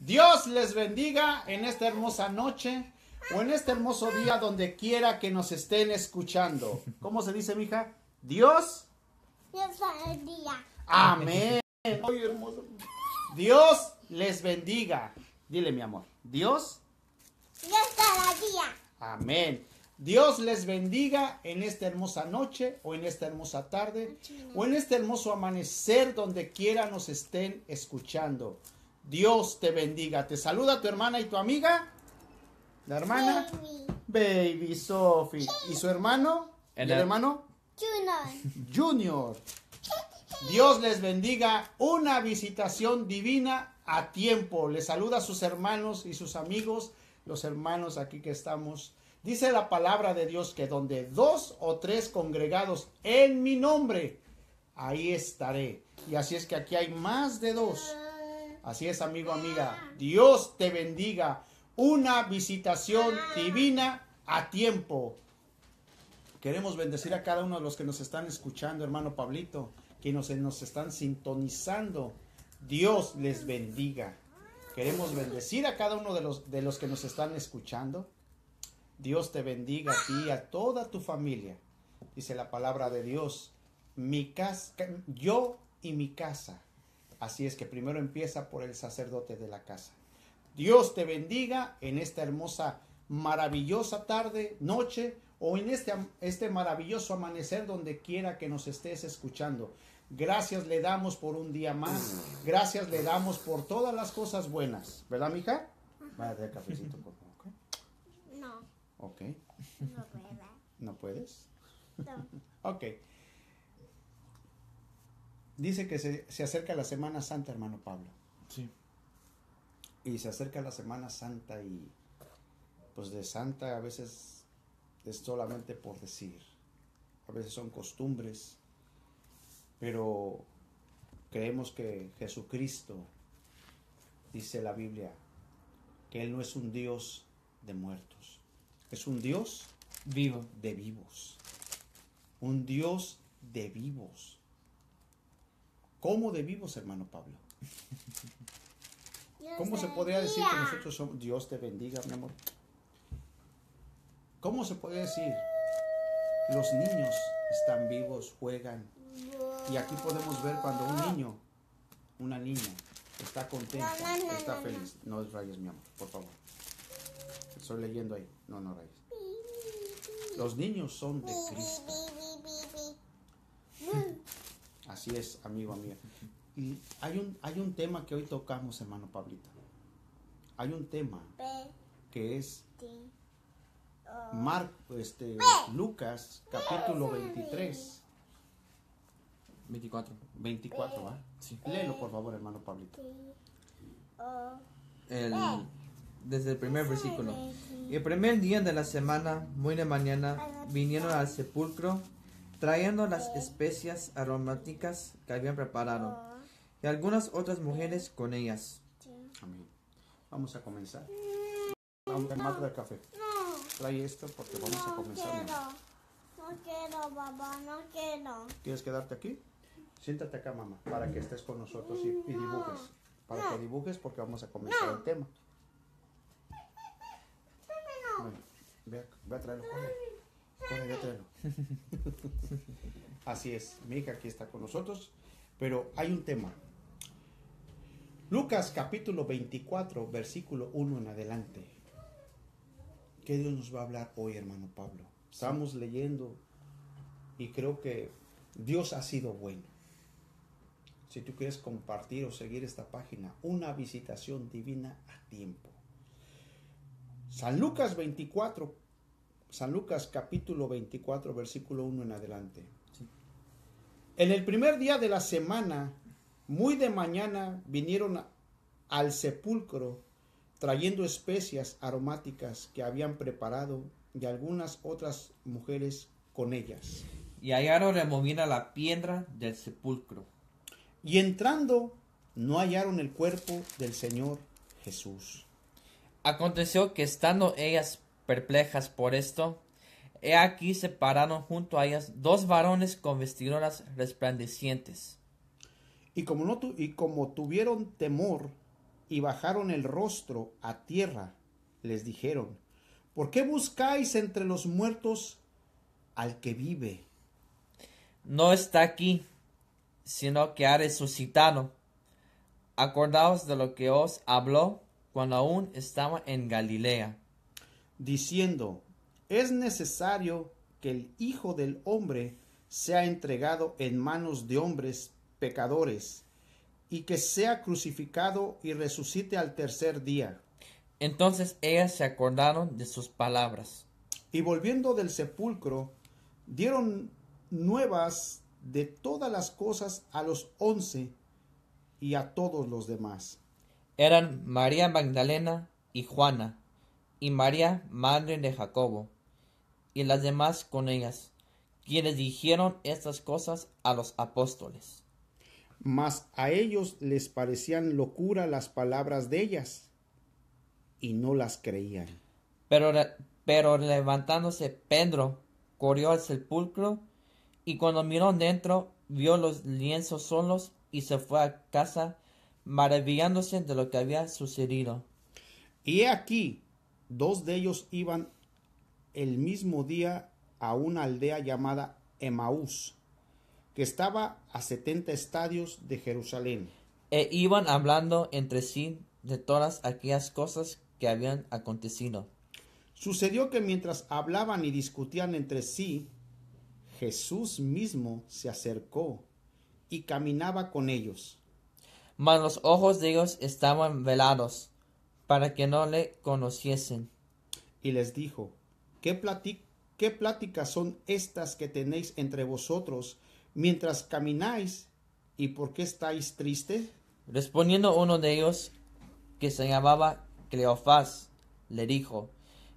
Dios les bendiga en esta hermosa noche o en este hermoso día donde quiera que nos estén escuchando. ¿Cómo se dice, mija? Dios. Dios bendiga. Amén. Ay, hermoso. Dios les bendiga. Dile, mi amor. Dios. Dios bendiga. Amén. Dios les bendiga en esta hermosa noche o en esta hermosa tarde o en este hermoso amanecer donde quiera nos estén escuchando. Dios te bendiga. Te saluda tu hermana y tu amiga. La hermana Baby Sophie. ¿Y su hermano? ¿Y el hermano? Junior. Dios les bendiga. Una visitación divina a tiempo. Les saluda a sus hermanos y sus amigos, los hermanos aquí que estamos. Dice la palabra de Dios que donde 2 o 3 congregados en mi nombre, ahí estaré. Y así es que aquí hay más de 2. Así es, amigo, amiga. Dios te bendiga. Una visitación divina a tiempo. Queremos bendecir a cada uno de los que nos están escuchando, hermano Pablito, que nos están sintonizando. Dios les bendiga. Queremos bendecir a cada uno de los que nos están escuchando. Dios te bendiga a ti y a toda tu familia. Dice la palabra de Dios, mi casa, yo y mi casa. Así es que primero empieza por el sacerdote de la casa. Dios te bendiga en esta hermosa, maravillosa tarde, noche o en este maravilloso amanecer donde quiera que nos estés escuchando. Gracias le damos por un día más. Gracias le damos por todas las cosas buenas. ¿Verdad, mija? Vaya a traer cafecito, por favor. ¿Okay? No. Ok. No puedo. ¿No puedes? No. Ok. Dice que se acerca la Semana Santa, hermano Pablo. Sí. Y se acerca la Semana Santa y pues de Santa a veces es solamente por decir. A veces son costumbres. Pero creemos que Jesucristo, dice la Biblia, que Él no es un Dios de muertos. Es un Dios Vivo. de vivos. Un Dios de vivos. ¿Cómo de vivos, hermano Pablo? ¿Cómo se podría decir que nosotros somos? Dios te bendiga, mi amor. ¿Cómo se podría decir? Los niños están vivos, juegan. Y aquí podemos ver cuando un niño, una niña, está contenta, está feliz. No rayes, mi amor, por favor. Estoy leyendo ahí. No rayes. Los niños son de Cristo. Así es, amigo, amiga. Y hay un tema que hoy tocamos, hermano Pablito. Hay un tema que es Lucas, capítulo 23. 24, ¿va? Sí. Léelo, por favor, hermano Pablito. Desde el primer versículo. Y el primer día de la semana, muy de mañana, vinieron al sepulcro, trayendo las especias aromáticas que habían preparado, y algunas otras mujeres con ellas. Amén. Vamos a comenzar. Vamos a tomar el café. Trae esto porque vamos a comenzar. No quiero, papá, no quiero. ¿Quieres quedarte aquí? Siéntate acá, mamá, para que estés con nosotros y dibujes. Para que dibujes porque vamos a comenzar el tema. Bueno, ve a traerlo. Corre, ve a traerlo. Así es, mi hija aquí está con nosotros, pero hay un tema. Lucas capítulo 24, versículo 1 en adelante. ¿Qué Dios nos va a hablar hoy, hermano Pablo? Estamos leyendo y creo que Dios ha sido bueno. Si tú quieres compartir o seguir esta página, una visitación divina a tiempo. San Lucas capítulo 24, versículo 1 en adelante. Sí. En el primer día de la semana, muy de mañana, vinieron al sepulcro trayendo especias aromáticas que habían preparado y algunas otras mujeres con ellas. Y hallaron removida la piedra del sepulcro. Y entrando, no hallaron el cuerpo del Señor Jesús. Aconteció que estando ellas perplejas por esto, he aquí se pararon junto a ellas 2 varones con vestiduras resplandecientes. Y como tuvieron temor, y bajaron el rostro a tierra, les dijeron: ¿por qué buscáis entre los muertos al que vive? No está aquí, sino que ha resucitado. Acordaos de lo que os habló cuando aún estaba en Galilea, Diciendo: es necesario que el Hijo del Hombre sea entregado en manos de hombres pecadores, y que sea crucificado y resucite al tercer día. Entonces ellas se acordaron de sus palabras. Y volviendo del sepulcro, dieron nuevas de todas las cosas a los 11 y a todos los demás. Eran María Magdalena y Juana, y María, madre de Jacobo, y las demás con ellas, quienes dijeron estas cosas a los apóstoles. Mas a ellos les parecían locura las palabras de ellas, y no las creían. Pero levantándose Pedro, corrió al sepulcro, y cuando miró dentro, vio los lienzos solos, y se fue a casa, maravillándose de lo que había sucedido. Y he aquí, 2 de ellos iban el mismo día a una aldea llamada Emaús, que estaba a 70 estadios de Jerusalén. E iban hablando entre sí de todas aquellas cosas que habían acontecido. Sucedió que mientras hablaban y discutían entre sí, Jesús mismo se acercó y caminaba con ellos. Mas los ojos de ellos estaban velados, para que no le conociesen. Y les dijo: ¿Qué pláticas son estas que tenéis entre vosotros mientras camináis? ¿Y por qué estáis tristes? Respondiendo uno de ellos, que se llamaba Cleofás, le dijo: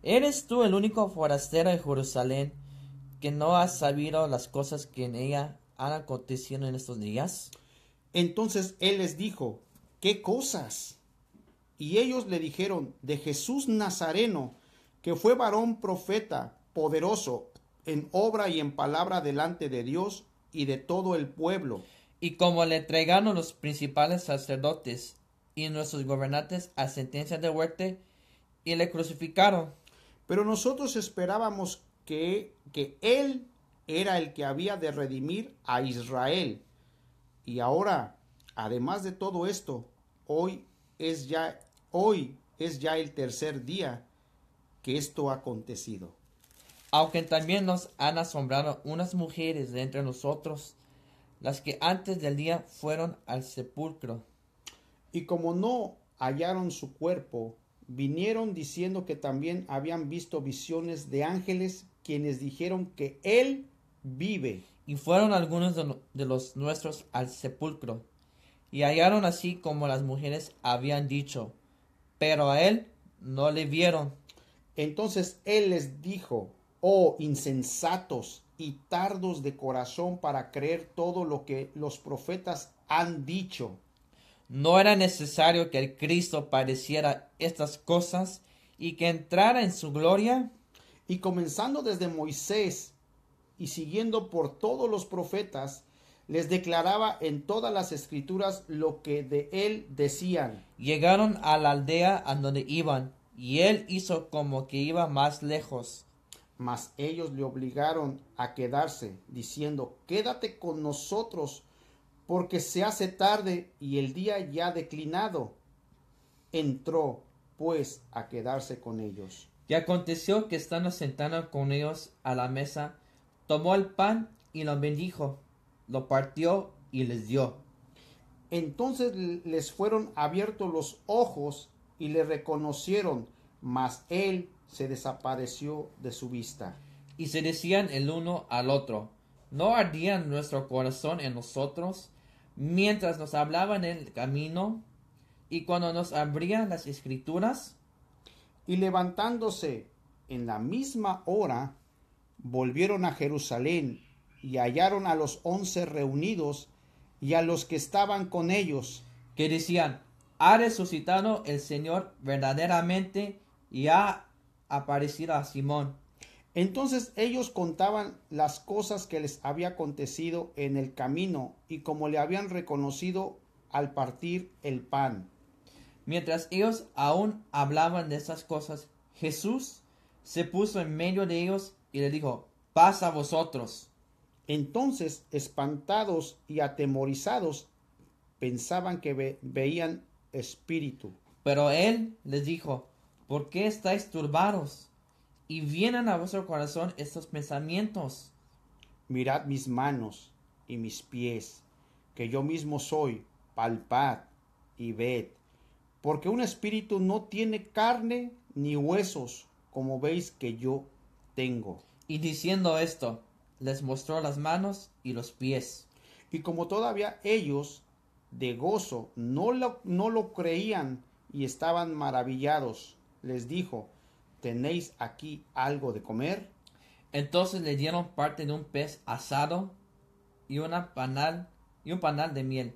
¿eres tú el único forastero de Jerusalén que no has sabido las cosas que en ella han acontecido en estos días? Entonces él les dijo: ¿qué cosas? Y ellos le dijeron: de Jesús Nazareno, que fue varón profeta, poderoso en obra y en palabra delante de Dios y de todo el pueblo. Y como le entregaron los principales sacerdotes y nuestros gobernantes a sentencia de muerte, y le crucificaron. Pero nosotros esperábamos que él era el que había de redimir a Israel. Y ahora, además de todo esto, hoy es ya el tercer día que esto ha acontecido. Aunque también nos han asombrado unas mujeres de entre nosotros, las que antes del día fueron al sepulcro. Y como no hallaron su cuerpo, vinieron diciendo que también habían visto visiones de ángeles, quienes dijeron que él vive. Y fueron algunos de los nuestros al sepulcro, y hallaron así como las mujeres habían dicho, pero a él no le vieron. Entonces él les dijo: oh insensatos y tardos de corazón para creer todo lo que los profetas han dicho. ¿No era necesario que el Cristo padeciera estas cosas y que entrara en su gloria? Y comenzando desde Moisés y siguiendo por todos los profetas, les declaraba en todas las escrituras lo que de él decían. Llegaron a la aldea a donde iban, y él hizo como que iba más lejos. Mas ellos le obligaron a quedarse, diciendo: quédate con nosotros, porque se hace tarde y el día ya declinado. Entró, pues, a quedarse con ellos. Y aconteció que estando sentado con ellos a la mesa, tomó el pan y lo bendijo, lo partió y les dio. Entonces les fueron abiertos los ojos y le reconocieron, mas él se desapareció de su vista. Y se decían el uno al otro: ¿no ardía nuestro corazón en nosotros mientras nos hablaba en el camino y cuando nos abría las escrituras? Y levantándose en la misma hora, volvieron a Jerusalén y hallaron a los 11 reunidos y a los que estaban con ellos, que decían: ha resucitado el Señor verdaderamente y ha aparecido a Simón. Entonces ellos contaban las cosas que les había acontecido en el camino y como le habían reconocido al partir el pan. Mientras ellos aún hablaban de estas cosas, Jesús se puso en medio de ellos y le dijo, paz a vosotros. Entonces, espantados y atemorizados, pensaban que veían espíritu. Pero él les dijo, ¿por qué estáis turbados? Y vienen a vuestro corazón estos pensamientos. Mirad mis manos y mis pies, que yo mismo soy, palpad y ved. Porque un espíritu no tiene carne ni huesos, como veis que yo tengo. Y diciendo esto, les mostró las manos y los pies. Y como todavía ellos de gozo no lo creían y estaban maravillados, les dijo, ¿tenéis aquí algo de comer? Entonces le dieron parte de un pez asado y un panal de miel.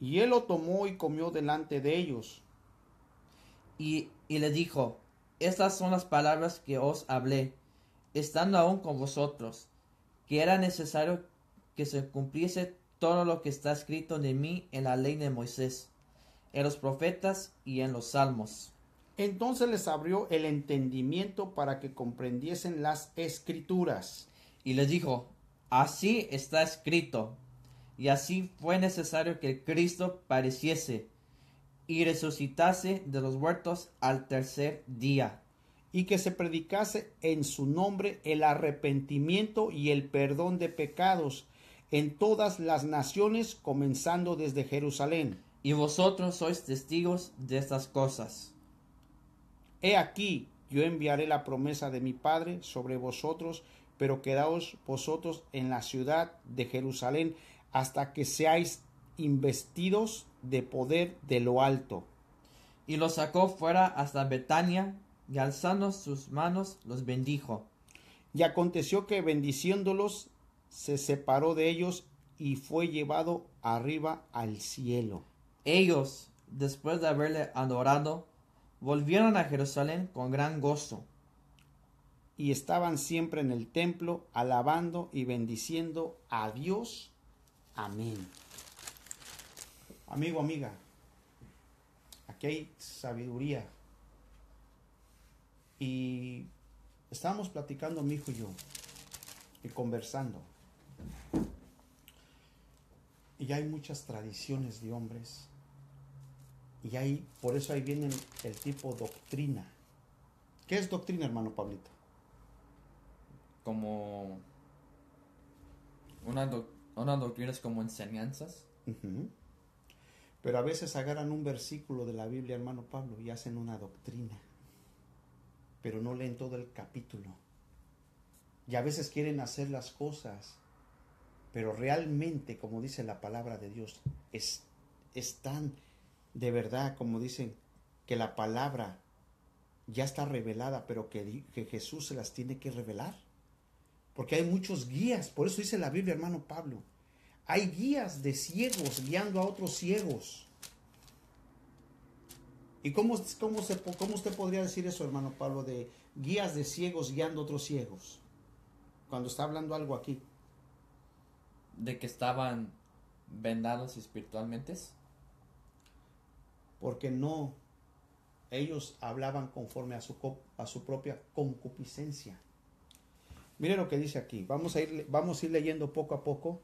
Y él lo tomó y comió delante de ellos. Y le dijo, estas son las palabras que os hablé, estando aún con vosotros, que era necesario que se cumpliese todo lo que está escrito de mí en la ley de Moisés, en los profetas y en los salmos. Entonces les abrió el entendimiento para que comprendiesen las escrituras. Y les dijo, así está escrito, y así fue necesario que el Cristo padeciese y resucitase de los muertos al tercer día. Y que se predicase en su nombre el arrepentimiento y el perdón de pecados en todas las naciones, comenzando desde Jerusalén. Y vosotros sois testigos de estas cosas. He aquí, yo enviaré la promesa de mi Padre sobre vosotros, pero quedaos vosotros en la ciudad de Jerusalén hasta que seáis investidos de poder de lo alto. Y los sacó fuera hasta Betania, y alzando sus manos los bendijo. Y aconteció que bendiciéndolos, se separó de ellos y fue llevado arriba al cielo. Ellos, después de haberle adorado, volvieron a Jerusalén con gran gozo. Y estaban siempre en el templo, alabando y bendiciendo a Dios. Amén. Amigo, amiga, aquí hay sabiduría. Y estábamos platicando mi hijo y yo, y conversando. Y hay muchas tradiciones de hombres. Y por eso ahí viene el tipo doctrina. ¿Qué es doctrina, hermano Pablito? Como una doctrina es como enseñanzas. Uh-huh. Pero a veces agarran un versículo de la Biblia, hermano Pablo, y hacen una doctrina. Pero no leen todo el capítulo. Y a veces quieren hacer las cosas, pero realmente, como dice la palabra de Dios, es tan de verdad, como dicen, que la palabra ya está revelada, pero que Jesús se las tiene que revelar. Porque hay muchos guías, por eso dice la Biblia, hermano Pablo, hay guías de ciegos guiando a otros ciegos. ¿Y cómo usted podría decir eso, hermano Pablo, de guías de ciegos guiando a otros ciegos? Cuando está hablando algo aquí. De que estaban vendados espiritualmente. Porque no, ellos hablaban conforme a su propia concupiscencia. Mire lo que dice aquí. Vamos a ir leyendo poco a poco,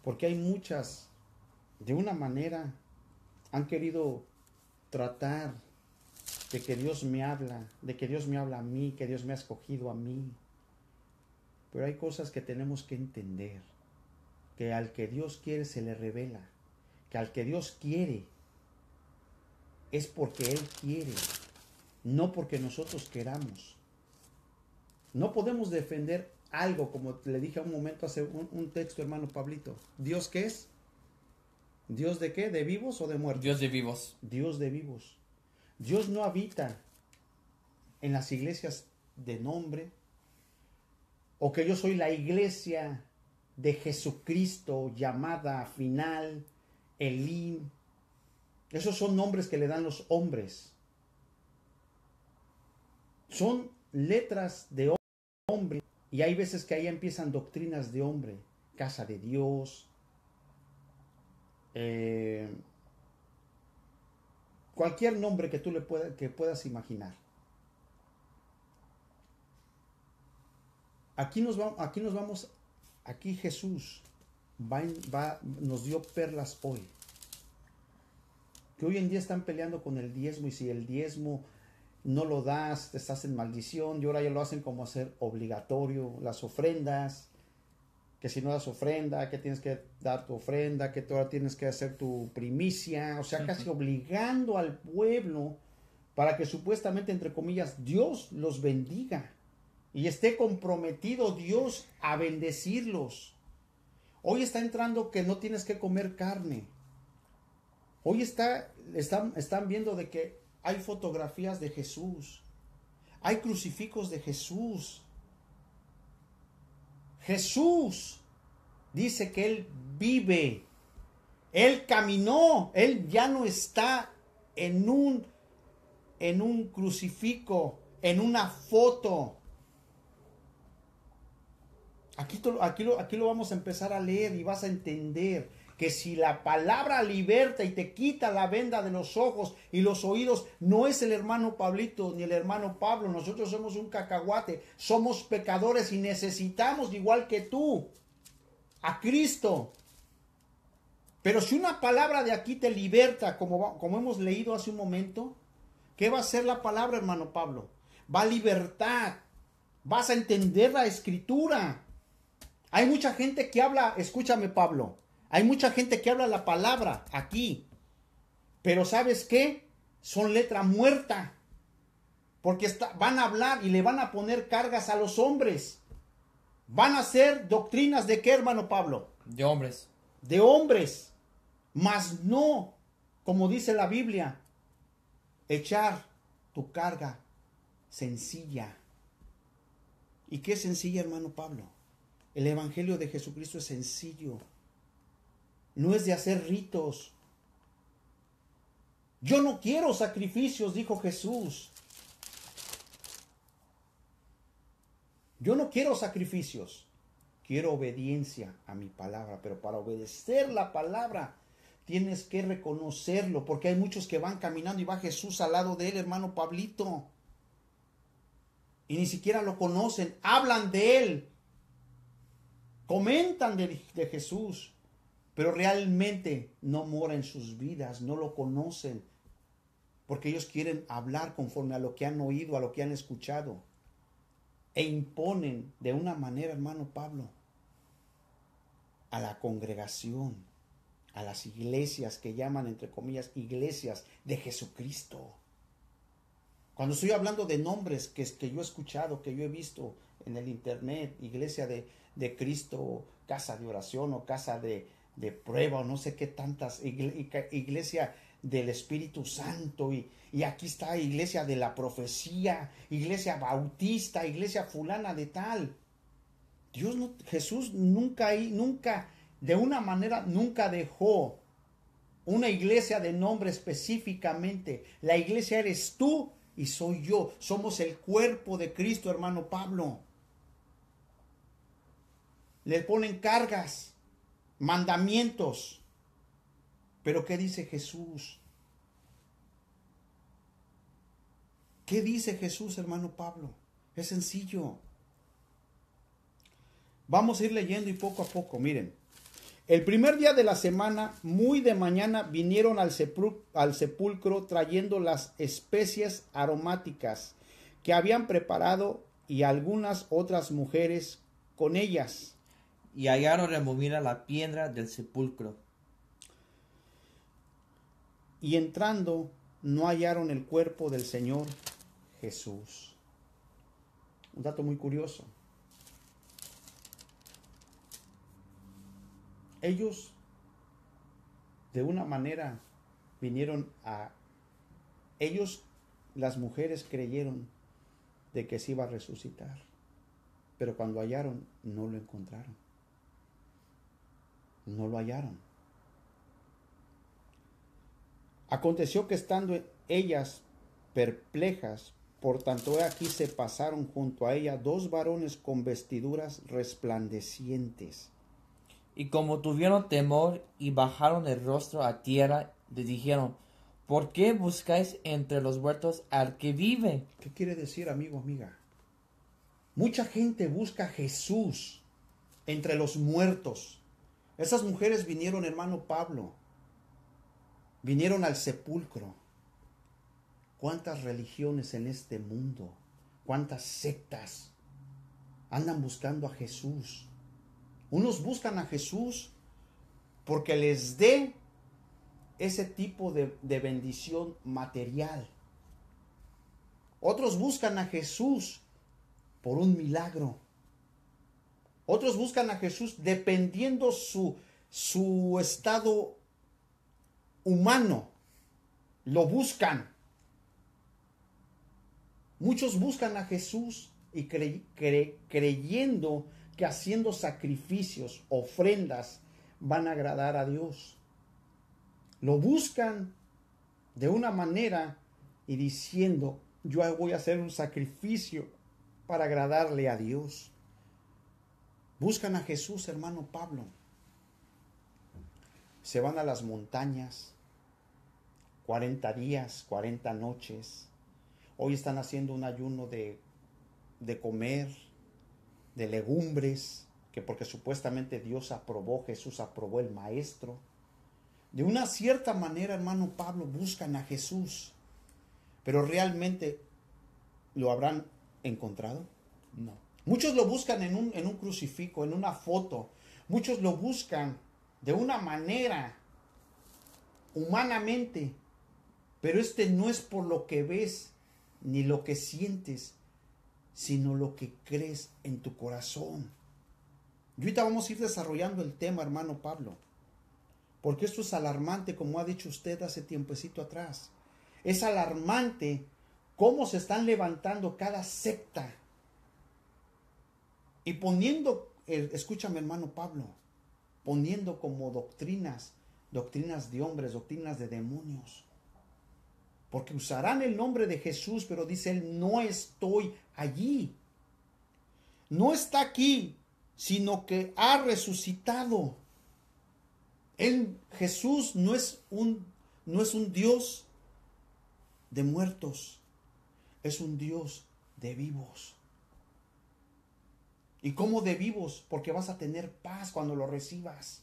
porque hay muchas, de una manera, han querido tratar de que Dios me habla, a mí, que Dios me ha escogido a mí. Pero hay cosas que tenemos que entender, que al que Dios quiere se le revela, que al que Dios quiere es porque Él quiere, no porque nosotros queramos. No podemos defender algo, como le dije un momento hace un texto, hermano Pablito. ¿Dios qué es? ¿Dios de qué? ¿De vivos o de muertos? Dios de vivos. Dios de vivos. Dios no habita en las iglesias de nombre, o que yo soy la iglesia de Jesucristo llamada final, Elim. Esos son nombres que le dan los hombres. Son letras de hombre. Y hay veces que ahí empiezan doctrinas de hombre. Casa de Dios. cualquier nombre que tú que puedas imaginar. Aquí Jesús nos dio perlas hoy. Que hoy en día están peleando con el diezmo, y si el diezmo no lo das, te estás en maldición, y ahora ya lo hacen como hacer obligatorio, las ofrendas, que si no das ofrenda, que tienes que dar tu ofrenda, que tú ahora tienes que hacer tu primicia, o sea, casi obligando al pueblo para que supuestamente, entre comillas, Dios los bendiga y esté comprometido Dios a bendecirlos. Hoy está entrando que no tienes que comer carne. Hoy están viendo de que hay fotografías de Jesús. Hay crucifijos de Jesús. Jesús dice que Él vive. Él caminó. Él ya no está en un crucifijo, en una foto. Aquí lo vamos a empezar a leer y vas a entender que si la palabra liberta y te quita la venda de los ojos y los oídos, no es el hermano Pablito ni el hermano Pablo. Nosotros somos un cacahuate, somos pecadores y necesitamos, igual que tú, a Cristo. Pero si una palabra de aquí te liberta, como hemos leído hace un momento, ¿qué va a hacer la palabra, hermano Pablo? Va a libertar, vas a entender la escritura. Hay mucha gente que habla, escúchame Pablo, hay mucha gente que habla la palabra aquí, pero ¿sabes qué? Son letra muerta, porque van a hablar y le van a poner cargas a los hombres. Van a hacer doctrinas de ¿qué, hermano Pablo? De hombres. De hombres, mas no, como dice la Biblia, echar tu carga sencilla. ¿Y qué es sencilla, hermano Pablo? El evangelio de Jesucristo es sencillo. No es de hacer ritos. Yo no quiero sacrificios, dijo Jesús. Yo no quiero sacrificios. Quiero obediencia a mi palabra. Pero para obedecer la palabra tienes que reconocerlo. Porque hay muchos que van caminando y va Jesús al lado de él, hermano Pablito. Y ni siquiera lo conocen. Hablan de él. Comentan de Jesús. Pero realmente no mora en sus vidas. No lo conocen. Porque ellos quieren hablar conforme a lo que han oído, a lo que han escuchado. E imponen de una manera, hermano Pablo, a la congregación, a las iglesias que llaman, entre comillas, iglesias de Jesucristo. Cuando estoy hablando de nombres que yo he escuchado, que yo he visto en el internet, iglesia de Cristo, casa de oración o casa de prueba o no sé qué tantas, iglesia del Espíritu Santo y aquí está iglesia de la profecía, iglesia bautista, iglesia fulana de tal. Jesús nunca, de una manera, nunca dejó una iglesia de nombre específicamente. La iglesia eres tú y soy yo. Somos el cuerpo de Cristo, hermano Pablo. Le ponen cargas, mandamientos. Pero ¿qué dice Jesús? ¿Qué dice Jesús, hermano Pablo? Es sencillo. Vamos a ir leyendo y poco a poco, miren. El primer día de la semana, muy de mañana, vinieron al sepulcro trayendo las especies aromáticas que habían preparado y algunas otras mujeres con ellas. Y hallaron removida la piedra del sepulcro. Y entrando, no hallaron el cuerpo del Señor Jesús. Un dato muy curioso. Ellos, de una manera, las mujeres creyeron de que se iba a resucitar. Pero cuando hallaron, no lo encontraron. No lo hallaron. Aconteció que estando ellas perplejas, por tanto aquí se pasaron junto a ella 2 varones con vestiduras resplandecientes. Y como tuvieron temor y bajaron el rostro a tierra, les dijeron: ¿por qué buscáis entre los muertos al que vive? ¿Qué quiere decir, amigo, amiga? Mucha gente busca a Jesús entre los muertos. Esas mujeres vinieron, hermano Pablo, vinieron al sepulcro. ¿Cuántas religiones en este mundo? ¿Cuántas sectas andan buscando a Jesús? Unos buscan a Jesús porque les dé ese tipo de bendición material. Otros buscan a Jesús por un milagro. Otros buscan a Jesús dependiendo su estado humano. Lo buscan. Muchos buscan a Jesús y creyendo que haciendo sacrificios, ofrendas, van a agradar a Dios. Lo buscan de una manera y diciendo, yo voy a hacer un sacrificio para agradarle a Dios. Buscan a Jesús, hermano Pablo. Se van a las montañas, 40 días, 40 noches. Hoy están haciendo un ayuno de comer, de legumbres, que porque supuestamente Dios aprobó, Jesús aprobó, el maestro. De una cierta manera, hermano Pablo, buscan a Jesús. Pero realmente, ¿lo habrán encontrado? No. Muchos lo buscan en un crucifijo, en una foto. Muchos lo buscan de una manera, humanamente. Pero no es por lo que ves, ni lo que sientes, sino lo que crees en tu corazón. Y ahorita vamos a ir desarrollando el tema, hermano Pablo. Porque esto es alarmante, como ha dicho usted hace tiempecito atrás. Es alarmante cómo se están levantando cada secta y poniendo, escúchame, hermano Pablo, poniendo como doctrinas de hombres, doctrinas de demonios. Porque usarán el nombre de Jesús, pero dice él, no estoy allí. No está aquí, sino que ha resucitado. Jesús no es un Dios de muertos, es un Dios de vivos. ¿Y cómo de vivos? Porque vas a tener paz cuando lo recibas.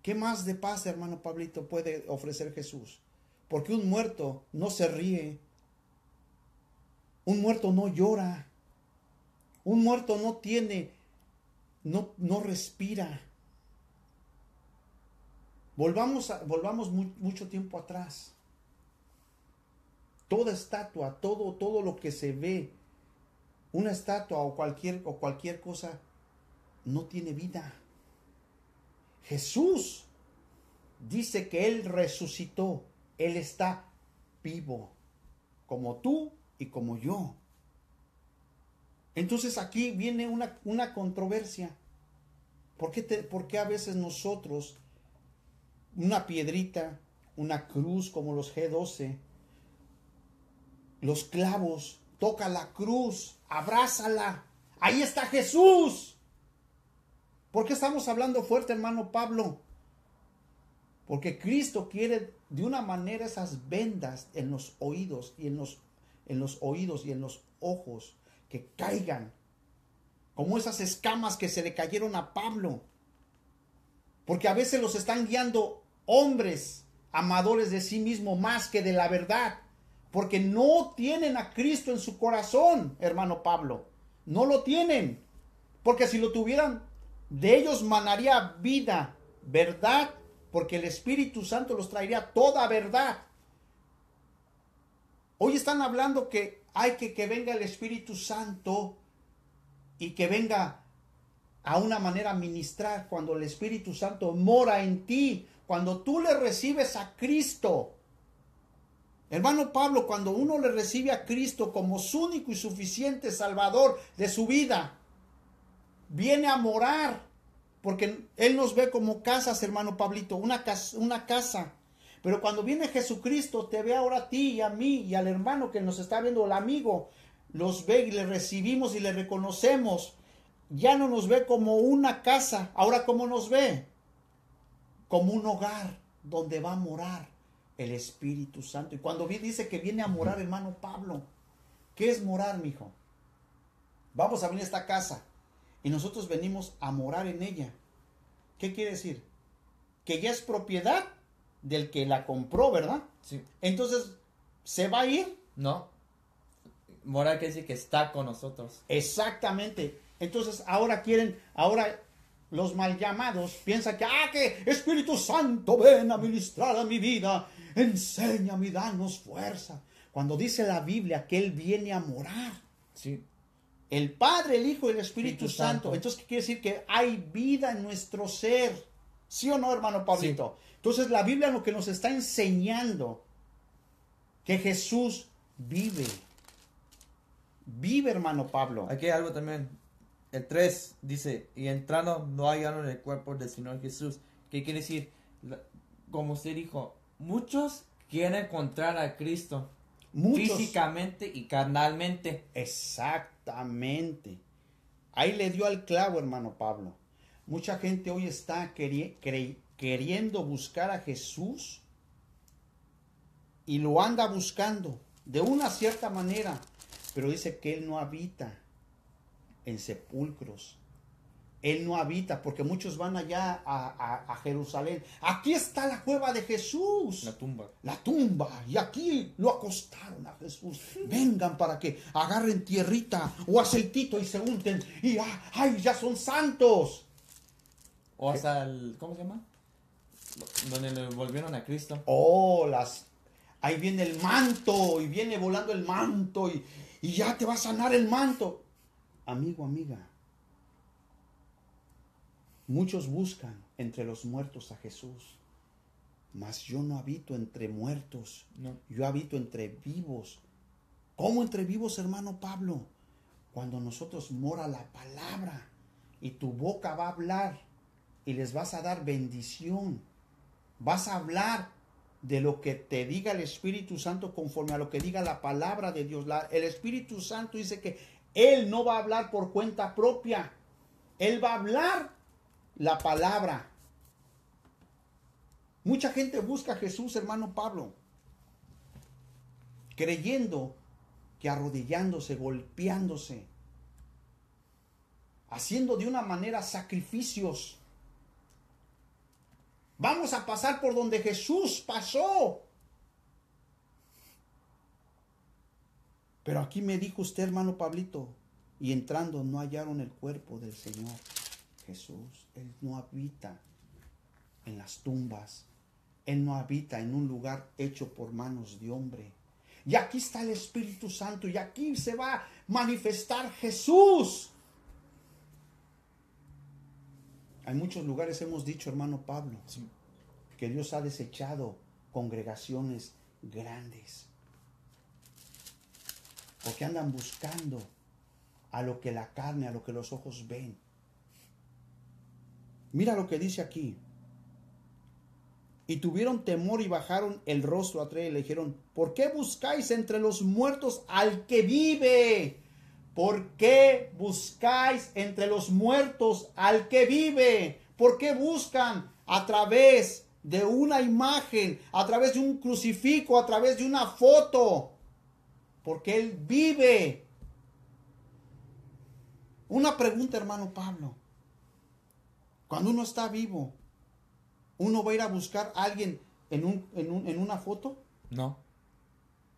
¿Qué más de paz, hermano Pablito, puede ofrecer Jesús? Porque un muerto no se ríe, un muerto no llora, un muerto no respira. Volvamos mucho tiempo atrás. Toda estatua, todo lo que se ve, una estatua o cualquier cosa, no tiene vida. Jesús dice que Él resucitó. Él está vivo, como tú y como yo. Entonces aquí viene una controversia. ¿Por qué a veces nosotros, una piedrita, una cruz como los G12, los clavos, toca la cruz, abrázala, ahí está Jesús? ¿Por qué estamos hablando fuerte, hermano Pablo? Porque Cristo quiere de una manera esas vendas en los oídos y en los oídos y en los ojos que caigan, como esas escamas que se le cayeron a Pablo. Porque a veces los están guiando hombres amadores de sí mismo más que de la verdad, porque no tienen a Cristo en su corazón, hermano Pablo. No lo tienen, porque si lo tuvieran, de ellos manaría vida, verdad, porque el Espíritu Santo los traería toda verdad. Hoy están hablando que hay que venga el Espíritu Santo y que venga a una manera ministrar cuando el Espíritu Santo mora en ti, cuando tú le recibes a Cristo. Hermano Pablo, cuando uno le recibe a Cristo como su único y suficiente Salvador de su vida, viene a morar. Porque Él nos ve como casas, hermano Pablito, una casa. Pero cuando viene Jesucristo, te ve ahora a ti y a mí y al hermano que nos está viendo, el amigo, los ve y le recibimos y le reconocemos. Ya no nos ve como una casa, ahora ¿cómo nos ve? Como un hogar donde va a morar El Espíritu Santo. Y cuando dice que viene a morar, hermano Pablo, ¿qué es morar, mijo? Vamos a venir a esta casa y nosotros venimos a morar en ella. ¿Qué quiere decir? Que ya es propiedad del que la compró, ¿verdad? Sí. Entonces, ¿se va a ir? No. Morar quiere decir que está con nosotros. Exactamente. Entonces, ahora los mal llamados piensan que Espíritu Santo, ven a ministrar a mi vida, enséñame, danos fuerza. Cuando dice la Biblia que Él viene a morar. Sí. El Padre, el Hijo y el Espíritu Espíritu Santo. Santo. Entonces, ¿qué quiere decir? Que hay vida en nuestro ser. ¿Sí o no, hermano Pablito? Sí. Entonces, la Biblia lo que nos está enseñando, que Jesús vive. Vive, hermano Pablo. Aquí hay algo también. El 3 dice, y entrando no hallaron el cuerpo del Señor Jesús. ¿Qué quiere decir? Como usted dijo, muchos quieren encontrar a Cristo. Muchos. Físicamente y carnalmente. Exactamente. Ahí le dio al clavo, hermano Pablo. Mucha gente hoy está queriendo buscar a Jesús y lo anda buscando de una cierta manera, pero dice que Él no habita en sepulcros. Él no habita, porque muchos van allá a Jerusalén. Aquí está la cueva de Jesús. La tumba. La tumba. Y aquí lo acostaron a Jesús. Vengan para que agarren tierrita o aceitito y se unten. Y ¡ay, ya son santos! O hasta el, ¿cómo se llama? Donde le volvieron a Cristo. Ahí viene el manto y viene volando el manto y ya te va a sanar el manto. Amigo, amiga. Muchos buscan entre los muertos a Jesús, mas yo no habito entre muertos, No. yo habito entre vivos. ¿Cómo entre vivos, hermano Pablo? Cuando nosotros mora la palabra y tu boca va a hablar y les vas a dar bendición, vas a hablar de lo que te diga el Espíritu Santo conforme a lo que diga la palabra de Dios. El Espíritu Santo dice que Él no va a hablar por cuenta propia, Él va a hablar la palabra. Mucha gente busca a Jesús, hermano Pablo, creyendo que arrodillándose, golpeándose, haciendo de una manera sacrificios. Vamos a pasar por donde Jesús pasó. Pero aquí me dijo usted, hermano Pablito, y entrando no hallaron el cuerpo del Señor Jesús. Él no habita en las tumbas. Él no habita en un lugar hecho por manos de hombre. Y aquí está el Espíritu Santo y aquí se va a manifestar Jesús. En muchos lugares hemos dicho, hermano Pablo, Sí. que Dios ha desechado congregaciones grandes. Porque andan buscando a lo que la carne, a lo que los ojos ven. Mira lo que dice aquí. Y tuvieron temor y bajaron el rostro atrás y le dijeron, ¿por qué buscáis entre los muertos al que vive? ¿Por qué buscáis entre los muertos al que vive? ¿Por qué buscan a través de una imagen, a través de un crucifijo, a través de una foto? Porque Él vive. Una pregunta, hermano Pablo. Cuando uno está vivo, ¿uno va a ir a buscar a alguien en una foto? No.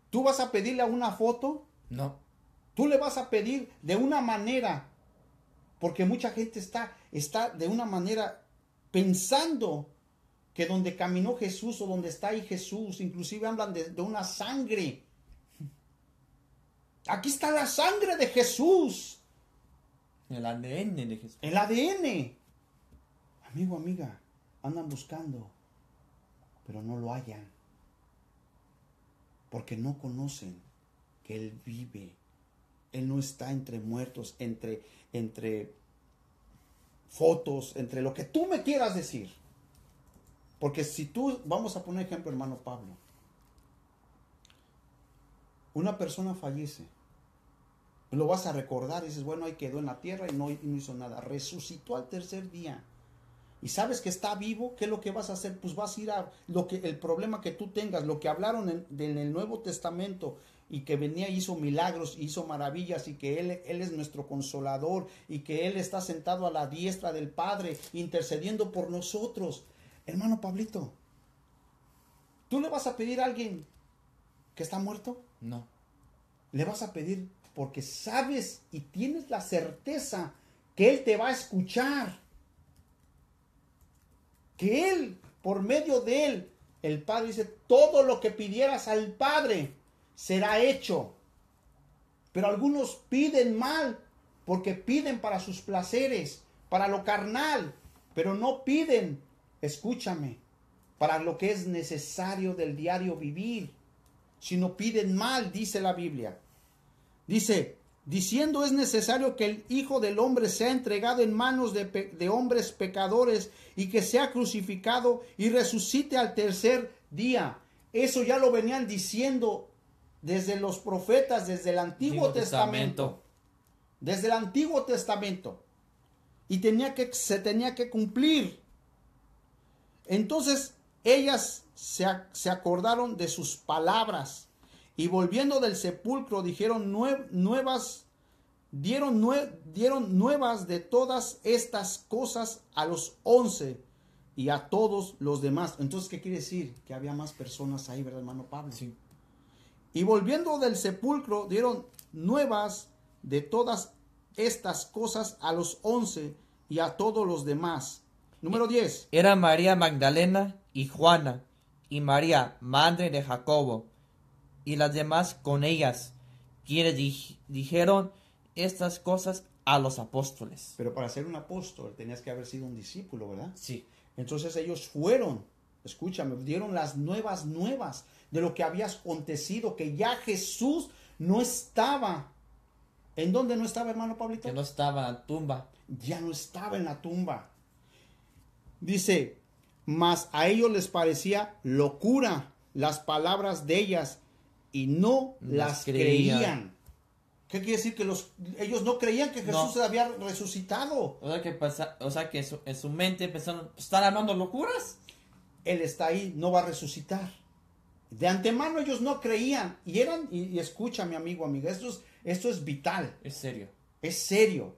¿Tú vas a pedirle a una foto? No. Tú le vas a pedir de una manera, porque mucha gente está de una manera pensando que donde caminó Jesús o donde está ahí Jesús, inclusive hablan de una sangre. Aquí está la sangre de Jesús. El ADN de Jesús. El ADN. Amigo, amiga, andan buscando, pero no lo hallan. Porque no conocen que Él vive. Él no está entre muertos, entre fotos, entre lo que tú me quieras decir. Porque si tú, vamos a poner ejemplo, hermano Pablo. Una persona fallece. Lo vas a recordar y dices, bueno, ahí quedó en la tierra y no hizo nada. Resucitó al tercer día. y sabes que está vivo, ¿qué es lo que vas a hacer? Pues vas a ir a el problema que tú tengas, lo que hablaron en el Nuevo Testamento, y que venía y hizo milagros, hizo maravillas, y que él es nuestro consolador, y que Él está sentado a la diestra del Padre, intercediendo por nosotros. Hermano Pablito, ¿tú le vas a pedir a alguien que está muerto? No. Le vas a pedir porque sabes y tienes la certeza que Él te va a escuchar. Que Él, por medio de Él, el Padre dice, todo lo que pidieras al Padre será hecho. Pero algunos piden mal, porque piden para sus placeres, para lo carnal, pero no piden, escúchame, para lo que es necesario del diario vivir, sino piden mal, dice la Biblia. Dice, diciendo es necesario que el Hijo del Hombre sea entregado en manos de hombres pecadores y que sea crucificado y resucite al tercer día. Eso ya lo venían diciendo desde los profetas, desde el Antiguo Testamento. Desde el Antiguo Testamento. Y se tenía que cumplir. Entonces ellas se acordaron de sus palabras y volviendo del sepulcro dieron nuevas de todas estas cosas a los 11 y a todos los demás. Entonces, ¿qué quiere decir? Que había más personas ahí, ¿verdad, hermano Pablo? Sí. Y volviendo del sepulcro dieron nuevas de todas estas cosas a los 11 y a todos los demás. Número 10. Era María Magdalena y Juana y María, madre de Jacobo, y las demás con ellas, quienes dijeron estas cosas a los apóstoles. Pero para ser un apóstol tenías que haber sido un discípulo, ¿verdad? Sí. Entonces ellos fueron, escúchame, dieron las nuevas de lo que había acontecido, que ya Jesús no estaba. ¿En dónde no estaba, hermano Pablito? Que no estaba en la tumba. Ya no estaba en la tumba. Dice, mas a ellos les parecía locura las palabras de ellas y no las creían. ¿Qué quiere decir? Que ellos no creían que Jesús se había resucitado. O sea que en su mente pensaron, ¿están hablando locuras? Él está ahí, no va a resucitar. De antemano ellos no creían. Y escucha, mi amigo, amiga, esto es vital. Es serio. Es serio.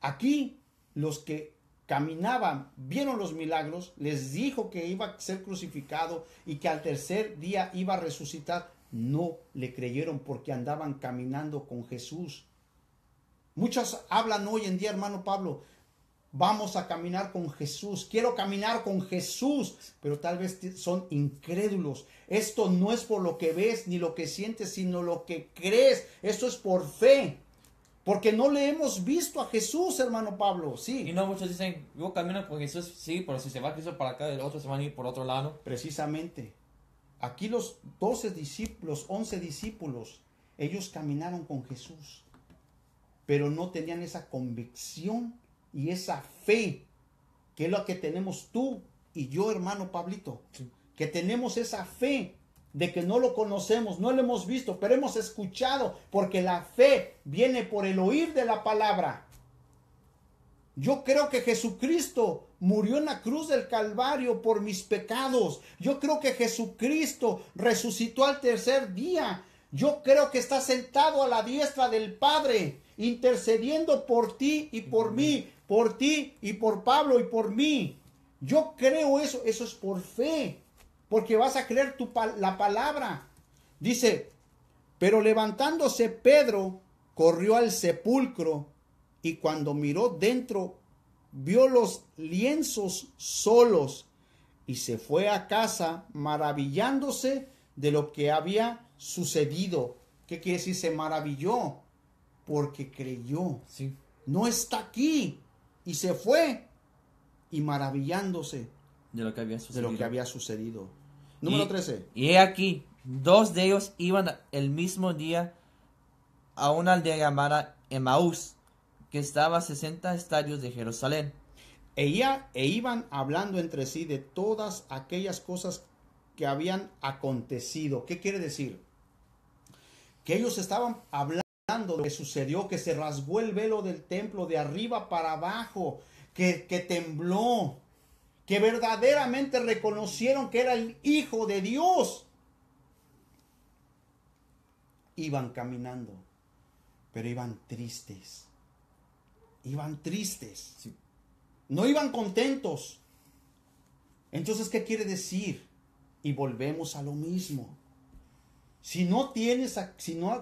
Aquí los que caminaban, vieron los milagros, les dijo que iba a ser crucificado y que al tercer día iba a resucitar. No le creyeron porque andaban caminando con Jesús. Muchos hablan hoy en día, hermano Pablo, vamos a caminar con Jesús, quiero caminar con Jesús, pero tal vez son incrédulos. Esto no es por lo que ves ni lo que sientes, sino lo que crees. Esto es por fe, porque no le hemos visto a Jesús, hermano Pablo. Sí. Y no muchos dicen, yo camino con Jesús, sí, pero si se va Jesús para acá, el otro se van a ir por otro lado. Precisamente. Aquí los 12 discípulos, 11 discípulos, ellos caminaron con Jesús, pero no tenían esa convicción y esa fe, que es lo que tenemos tú y yo, hermano Pablito, Sí. Que tenemos esa fe de que no lo conocemos, no lo hemos visto, pero hemos escuchado, porque la fe viene por el oír de la palabra. Yo creo que Jesucristo murió en la cruz del Calvario por mis pecados. Yo creo que Jesucristo resucitó al tercer día. Yo creo que está sentado a la diestra del Padre, intercediendo por ti y por mí, por ti y por Pablo y por mí. Yo creo eso es por fe, porque vas a creer la palabra. Dice, pero levantándose Pedro, corrió al sepulcro y cuando miró dentro, vio los lienzos solos y se fue a casa maravillándose de lo que había sucedido. ¿Qué quiere decir? Se maravilló porque creyó. Sí. No está aquí. Y se fue y maravillándose De lo que había sucedido. Número 13. Y he aquí, dos de ellos iban el mismo día a una aldea llamada Emaús, que estaba a 60 estadios de Jerusalén. E iban hablando entre sí de todas aquellas cosas que habían acontecido. ¿Qué quiere decir? Que ellos estaban hablando de lo que sucedió, que se rasgó el velo del templo de arriba para abajo, que tembló, que verdaderamente reconocieron que era el Hijo de Dios. Iban caminando, pero iban tristes. Iban tristes. Sí. No iban contentos. Entonces, ¿qué quiere decir? Y volvemos a lo mismo. Si no tienes,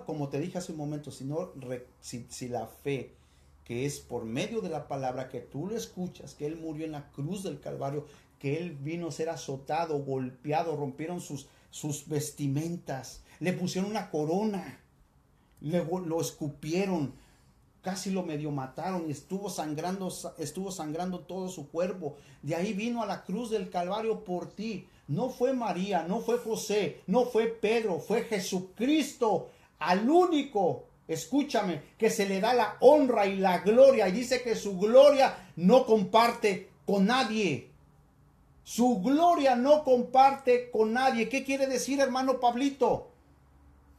como te dije hace un momento, si la fe que es por medio de la palabra, que tú lo escuchas, que Él murió en la cruz del Calvario, que Él vino a ser azotado, golpeado, rompieron sus vestimentas, le pusieron una corona, lo escupieron, casi lo medio mataron y estuvo sangrando todo su cuerpo. De ahí vino a la cruz del Calvario por ti. No fue María, no fue José, no fue Pedro, fue Jesucristo, al único, escúchame, que se le da la honra y la gloria. Y dice que su gloria no comparte con nadie. Su gloria no comparte con nadie. ¿Qué quiere decir, hermano Pablito?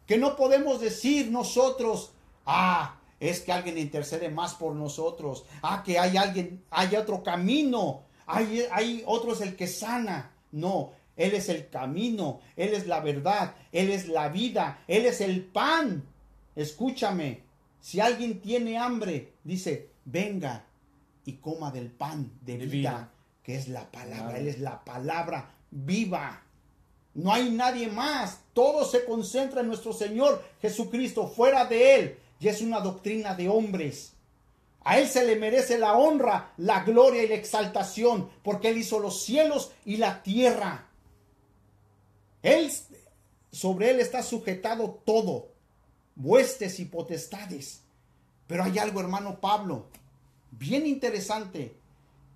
Que no podemos decir nosotros, es que alguien intercede más por nosotros. Que hay otro camino. Hay otro es el que sana. No, Él es el camino, Él es la verdad, Él es la vida, Él es el pan. Escúchame, si alguien tiene hambre, dice, venga y coma del pan de vida, que es la palabra. Él es la palabra viva. No hay nadie más. Todo se concentra en nuestro Señor Jesucristo. Fuera de Él, y es una doctrina de hombres. A Él se le merece la honra, la gloria y la exaltación, porque Él hizo los cielos y la tierra. Sobre Él está sujetado todo, huestes y potestades. Pero hay algo, hermano Pablo, bien interesante,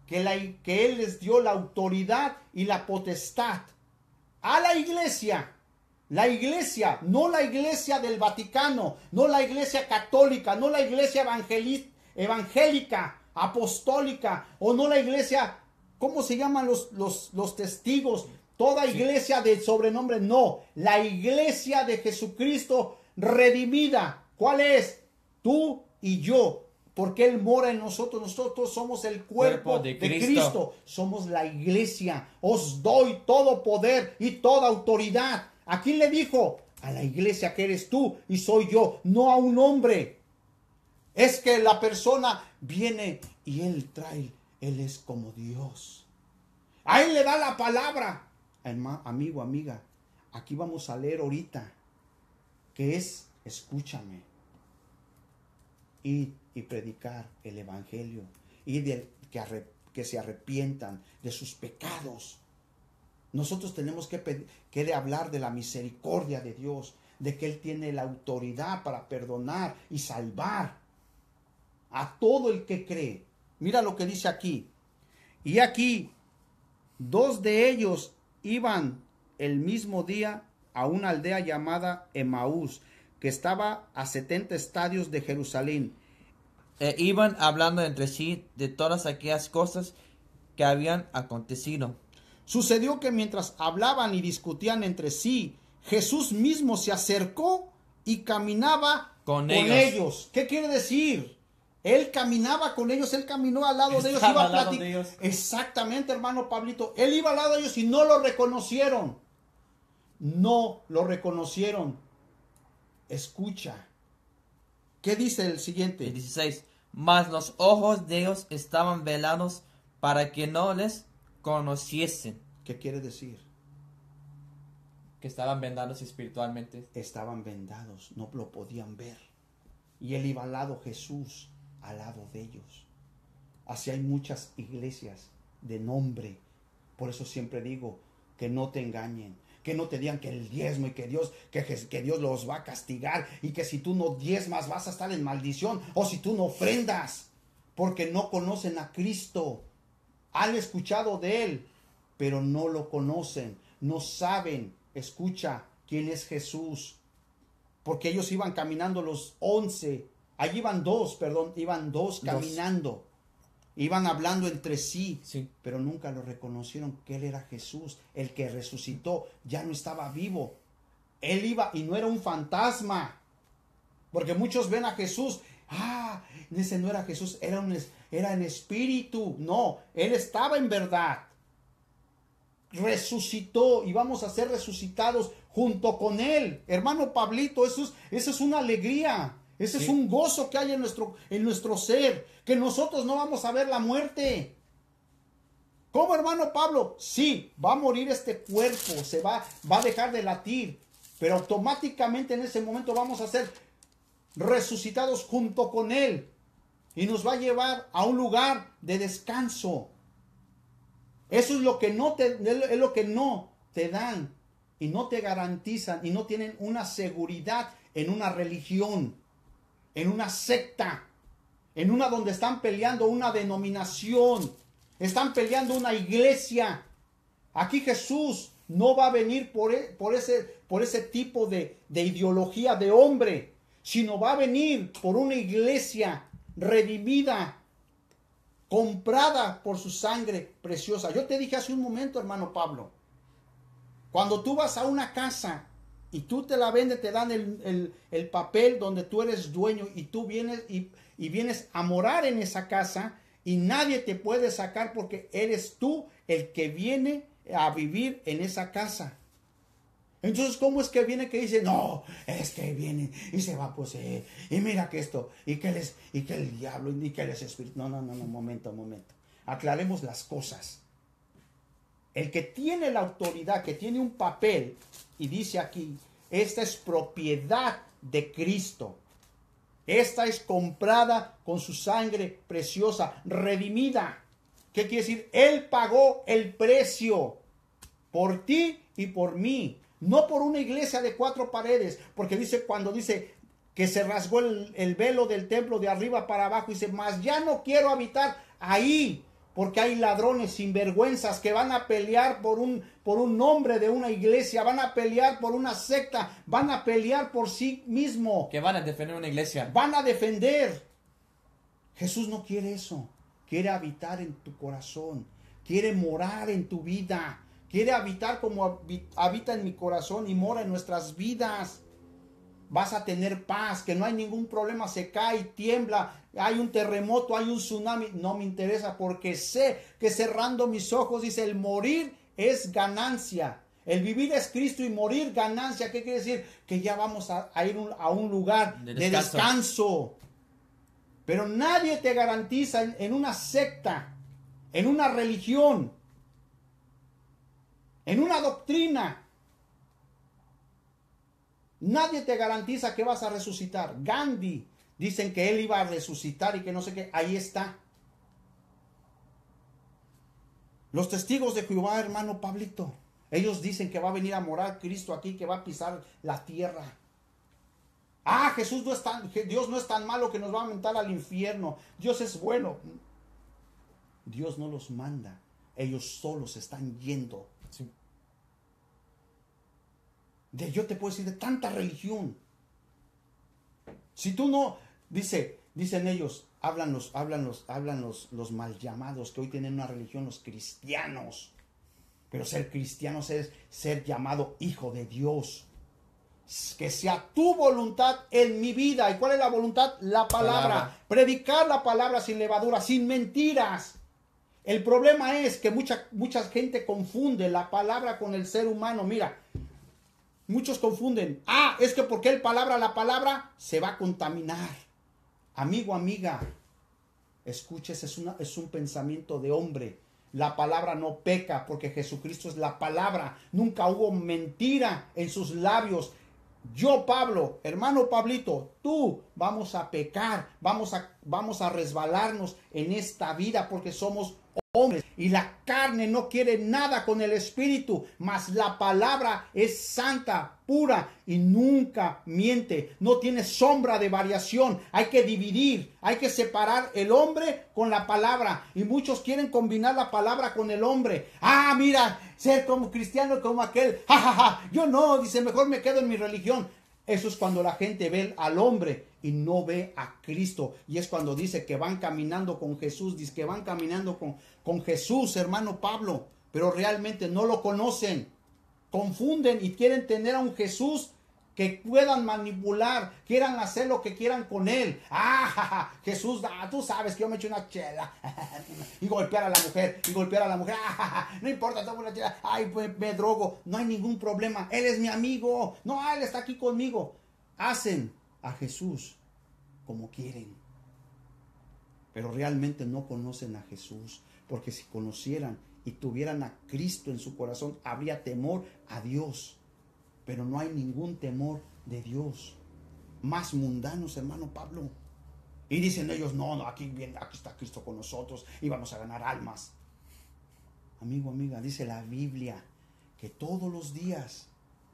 que Él les dio la autoridad y la potestad a la iglesia. La iglesia, no la iglesia del Vaticano, no la iglesia católica, no la iglesia evangélica, apostólica, o no la iglesia, ¿cómo se llaman los testigos? Toda iglesia de sobrenombre, no. La iglesia de Jesucristo redimida. ¿Cuál es? Tú y yo. Porque Él mora en nosotros. Nosotros somos el cuerpo de Cristo. Somos la iglesia. Os doy todo poder y toda autoridad. ¿A quién le dijo? A la iglesia, que eres tú y soy yo, no a un hombre. Es que la persona viene y Él trae, Él es como Dios. A Él le da la palabra. Amigo, amiga, aquí vamos a leer ahorita, que es, escúchame, y predicar el evangelio, y que se arrepientan de sus pecados. Nosotros tenemos que hablar de la misericordia de Dios, de que Él tiene la autoridad para perdonar y salvar a todo el que cree. Mira lo que dice aquí. Y aquí, 2 de ellos iban el mismo día a una aldea llamada Emaús, que estaba a 70 estadios de Jerusalén. Iban hablando entre sí de todas aquellas cosas que habían acontecido. Sucedió que mientras hablaban y discutían entre sí, Jesús mismo se acercó y caminaba con ellos. ¿Qué quiere decir? Él caminaba con ellos, Él caminó al lado de ellos, iba a platicar. Exactamente, hermano Pablito. Él iba al lado de ellos y no lo reconocieron. No lo reconocieron. Escucha. ¿Qué dice el siguiente? El 16. Mas los ojos de ellos estaban velados para que no les conociesen. ¿Qué quiere decir? Que estaban vendados espiritualmente. Estaban vendados, no lo podían ver. Y Él iba al lado, Jesús, al lado de ellos. Así hay muchas iglesias de nombre. Por eso siempre digo, que no te engañen, que no te digan que el diezmo y que Dios los va a castigar, y que si tú no diezmas vas a estar en maldición, o si tú no ofrendas, porque no conocen a Cristo. Han escuchado de Él, pero no lo conocen, no saben, escucha, quién es Jesús. Porque ellos iban caminando los 11, allí iban dos caminando. Iban hablando entre sí, pero nunca lo reconocieron que Él era Jesús, el que resucitó, ya no estaba vivo. Él iba y no era un fantasma, porque muchos ven a Jesús Ese no era Jesús, era en espíritu. No, Él estaba en verdad. Resucitó y vamos a ser resucitados junto con Él. Hermano Pablito, eso es una alegría. Ese es un gozo que hay en nuestro ser. Que nosotros no vamos a ver la muerte. ¿Cómo, hermano Pablo? Sí, va a morir este cuerpo, va a dejar de latir, pero automáticamente en ese momento vamos a ser resucitados junto con Él y nos va a llevar a un lugar de descanso. Eso es lo que no te dan y no te garantizan y no tienen una seguridad en una religión, en una secta, en una donde están peleando una denominación. Están peleando una iglesia. Aquí Jesús no va a venir por ese tipo de ideología de hombre, sino va a venir por una iglesia redimida, comprada por su sangre preciosa. Yo te dije hace un momento, hermano Pablo, cuando tú vas a una casa y tú te la vendes, te dan el papel donde tú eres dueño y tú vienes y vienes a morar en esa casa. Y nadie te puede sacar porque eres tú el que viene a vivir en esa casa. Entonces, ¿cómo es que viene que dice, no, es que viene y se va a poseer? Y mira que esto, y que el diablo, y que él es espíritu. No, momento. Aclaremos las cosas. El que tiene la autoridad, que tiene un papel, y dice aquí, esta es propiedad de Cristo. Esta es comprada con su sangre preciosa, redimida. ¿Qué quiere decir? Él pagó el precio por ti y por mí. No por una iglesia de 4 paredes. Porque cuando dice que se rasgó el velo del templo de arriba para abajo, dice, mas ya no quiero habitar ahí. Porque hay ladrones sinvergüenzas que van a pelear por un nombre de una iglesia, van a pelear por una secta, van a pelear por sí mismo. Que van a defender una iglesia. Van a defender. Jesús no quiere eso. Quiere habitar en tu corazón. Quiere morar en tu vida. Quiere habitar como habita en mi corazón y mora en nuestras vidas. Vas a tener paz, que no hay ningún problema, se cae, tiembla, hay un terremoto, hay un tsunami. No me interesa porque sé que cerrando mis ojos, dice, el morir es ganancia. El vivir es Cristo y morir ganancia. ¿Qué quiere decir? Que ya vamos a ir a un lugar de descanso. Pero nadie te garantiza en una secta, en una religión, en una doctrina. Nadie te garantiza que vas a resucitar. Gandhi, dicen que él iba a resucitar y que no sé qué. Ahí está. Los testigos de Jehová, hermano Pablito, ellos dicen que va a venir a morar Cristo aquí, que va a pisar la tierra. Dios no es tan malo que nos va a mentar al infierno. Dios es bueno. Dios no los manda. Ellos solos están yendo. Sí. Yo te puedo decir de tanta religión. Si tú no, dicen ellos, hablan los mal llamados que hoy tienen una religión, los cristianos. Pero ser cristianos es ser llamado hijo de Dios. Que sea tu voluntad en mi vida. ¿Y cuál es la voluntad? La palabra. Predicar la palabra sin levadura, sin mentiras. El problema es que mucha gente confunde la palabra con el ser humano. Mira, muchos confunden. Es que porque la palabra se va a contaminar. Amigo, amiga, escuches, es un pensamiento de hombre. La palabra no peca porque Jesucristo es la palabra. Nunca hubo mentira en sus labios. Yo, Pablo, hermano Pablito, tú, vamos a pecar, vamos a resbalarnos en esta vida porque somos hombres y la carne no quiere nada con el espíritu, mas la palabra es santa, pura y nunca miente, no tiene sombra de variación. Hay que dividir, hay que separar el hombre con la palabra y muchos quieren combinar la palabra con el hombre. Mira, ser como cristiano como aquel, yo no, dice, mejor me quedo en mi religión. Eso es cuando la gente ve al hombre y no ve a Cristo. Y es cuando dice que van caminando con Jesús. Dice que van caminando con Jesús, hermano Pablo. Pero realmente no lo conocen. Confunden y quieren tener a un Jesús que puedan manipular, quieran hacer lo que quieran con él. Jesús, tú sabes que yo me echo una chela y golpear a la mujer, no importa, tomo una chela, pues me drogo, no hay ningún problema, él es mi amigo, no, él está aquí conmigo. Hacen a Jesús como quieren, pero realmente no conocen a Jesús, porque si conocieran y tuvieran a Cristo en su corazón, habría temor a Dios. Pero no hay ningún temor de Dios. Más mundanos, hermano Pablo. Y dicen ellos, no, aquí está Cristo con nosotros y vamos a ganar almas. Amigo, amiga, dice la Biblia que todos los días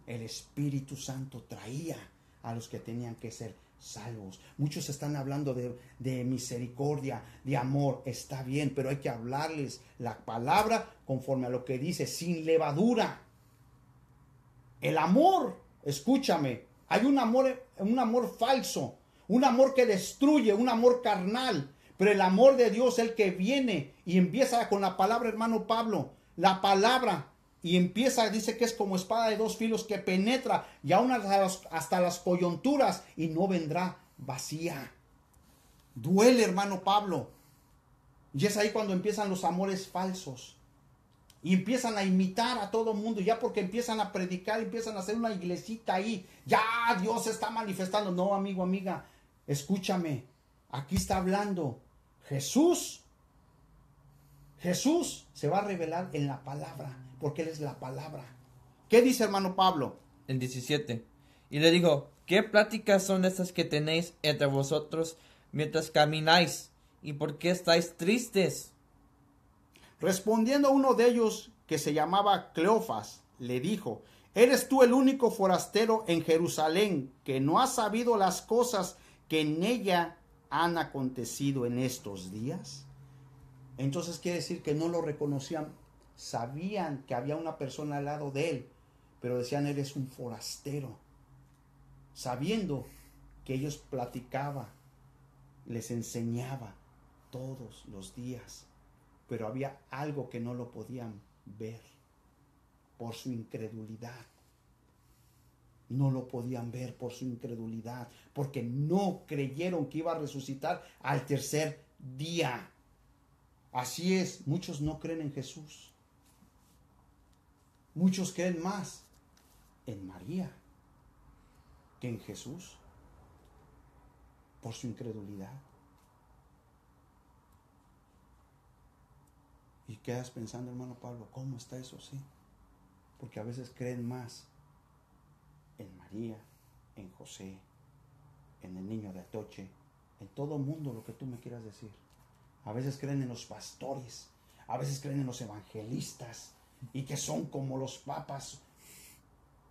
el Espíritu Santo traía a los que tenían que ser salvos. Muchos están hablando de misericordia, de amor. Está bien, pero hay que hablarles la palabra conforme a lo que dice, sin levadura. El amor, escúchame, hay un amor falso, un amor que destruye, un amor carnal, pero el amor de Dios es el que viene y empieza con la palabra, hermano Pablo, la palabra, y empieza, dice que es como espada de dos filos que penetra y aún hasta las coyunturas y no vendrá vacía. Duele, hermano Pablo, y es ahí cuando empiezan los amores falsos. Y empiezan a imitar a todo mundo, ya porque empiezan a predicar, empiezan a hacer una iglesita ahí. Ya Dios se está manifestando. No, amigo, amiga, escúchame. Aquí está hablando Jesús. Jesús se va a revelar en la palabra, porque Él es la palabra. ¿Qué dice, hermano Pablo? En 17. Y le dijo, ¿qué pláticas son estas que tenéis entre vosotros mientras camináis? ¿Y por qué estáis tristes? Respondiendo uno de ellos, que se llamaba Cleofas, le dijo, ¿eres tú el único forastero en Jerusalén que no has sabido las cosas que en ella han acontecido en estos días? Entonces quiere decir que no lo reconocían, sabían que había una persona al lado de él, pero decían, eres un forastero, sabiendo que ellos platicaban, les enseñaba todos los días. Pero había algo que no lo podían ver por su incredulidad. No lo podían ver por su incredulidad, porque no creyeron que iba a resucitar al tercer día. Así es, muchos no creen en Jesús. Muchos creen más en María que en Jesús por su incredulidad. Y quedas pensando, hermano Pablo, ¿cómo está eso? Sí, porque a veces creen más en María, en José, en el niño de Atoche, en todo mundo lo que tú me quieras decir. A veces creen en los pastores, a veces creen en los evangelistas, y que son como los papas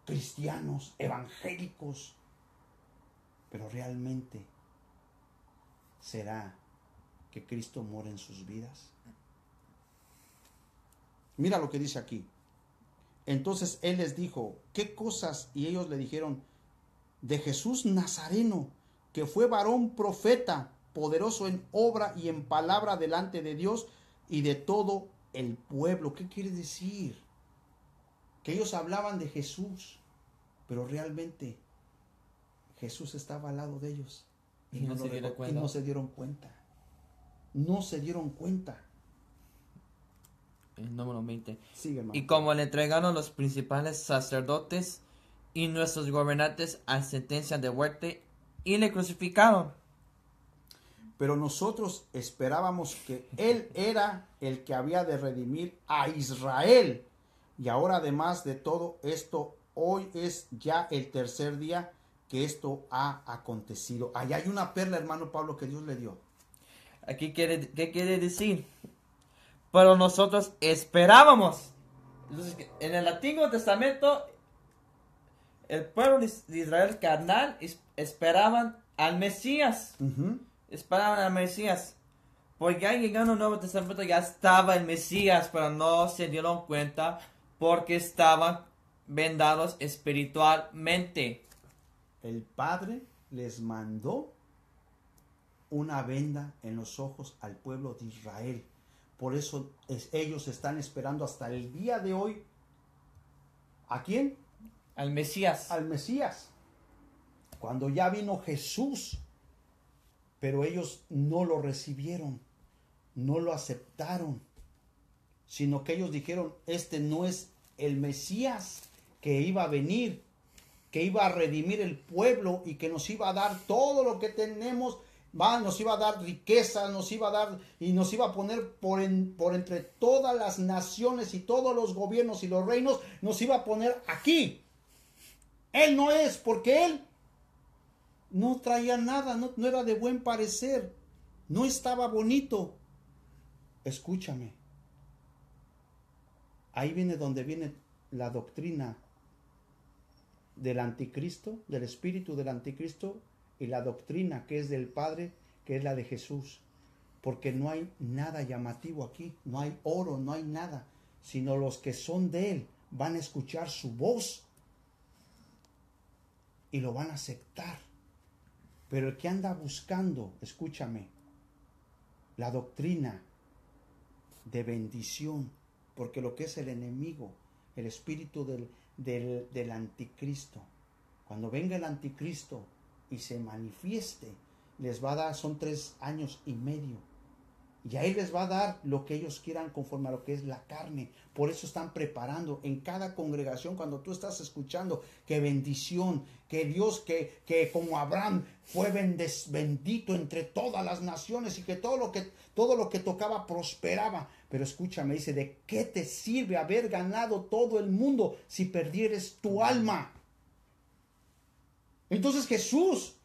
cristianos, evangélicos. Pero realmente, ¿será que Cristo mora en sus vidas? Mira lo que dice aquí. Entonces él les dijo, ¿qué cosas? Y ellos le dijeron, de Jesús Nazareno, que fue varón profeta, poderoso en obra y en palabra delante de Dios y de todo el pueblo. ¿Qué quiere decir? Que ellos hablaban de Jesús, pero realmente Jesús estaba al lado de ellos y no se dieron cuenta. No se dieron cuenta. El número 20. Sigue, y como le entregaron los principales sacerdotes y nuestros gobernantes a sentencia de muerte y le crucificaron. Pero nosotros esperábamos que Él era el que había de redimir a Israel. Y ahora, además de todo esto, hoy es ya el tercer día que esto ha acontecido. Allá hay una perla, hermano Pablo, que Dios le dio. Aquí ¿qué quiere decir? Pero nosotros esperábamos. Entonces, en el Antiguo Testamento, el pueblo de Israel carnal esperaban al Mesías. Esperaban al Mesías. Porque ya llegando al Nuevo Testamento ya estaba el Mesías, pero no se dieron cuenta porque estaban vendados espiritualmente. El Padre les mandó una venda en los ojos al pueblo de Israel. Por eso ellos están esperando hasta el día de hoy. ¿A quién? Al Mesías. Al Mesías. Cuando ya vino Jesús, pero ellos no lo recibieron, no lo aceptaron, sino que ellos dijeron, este no es el Mesías que iba a venir, que iba a redimir el pueblo y que nos iba a dar todo lo que tenemos, nos iba a dar riqueza, nos iba a dar y nos iba a poner por entre todas las naciones y todos los gobiernos y los reinos, nos iba a poner aquí. Él no es, porque él no traía nada, no era de buen parecer, no estaba bonito. Escúchame, ahí viene donde viene la doctrina del anticristo, del espíritu del anticristo, y la doctrina que es del Padre, que es la de Jesús. Porque no hay nada llamativo aquí, no hay oro, no hay nada, sino los que son de Él van a escuchar su voz y lo van a aceptar. Pero el que anda buscando, escúchame, la doctrina de bendición, porque lo que es el enemigo, el espíritu del anticristo, cuando venga el anticristo y se manifieste, les va a dar, son 3 años y medio, y a él les va a dar lo que ellos quieran conforme a lo que es la carne. Por eso están preparando en cada congregación, cuando tú estás escuchando que bendición, que Dios, que como Abraham fue bendito entre todas las naciones y que todo lo que tocaba prosperaba. Pero escúchame, dice, ¿de qué te sirve haber ganado todo el mundo si perdieres tu alma? Entonces Jesús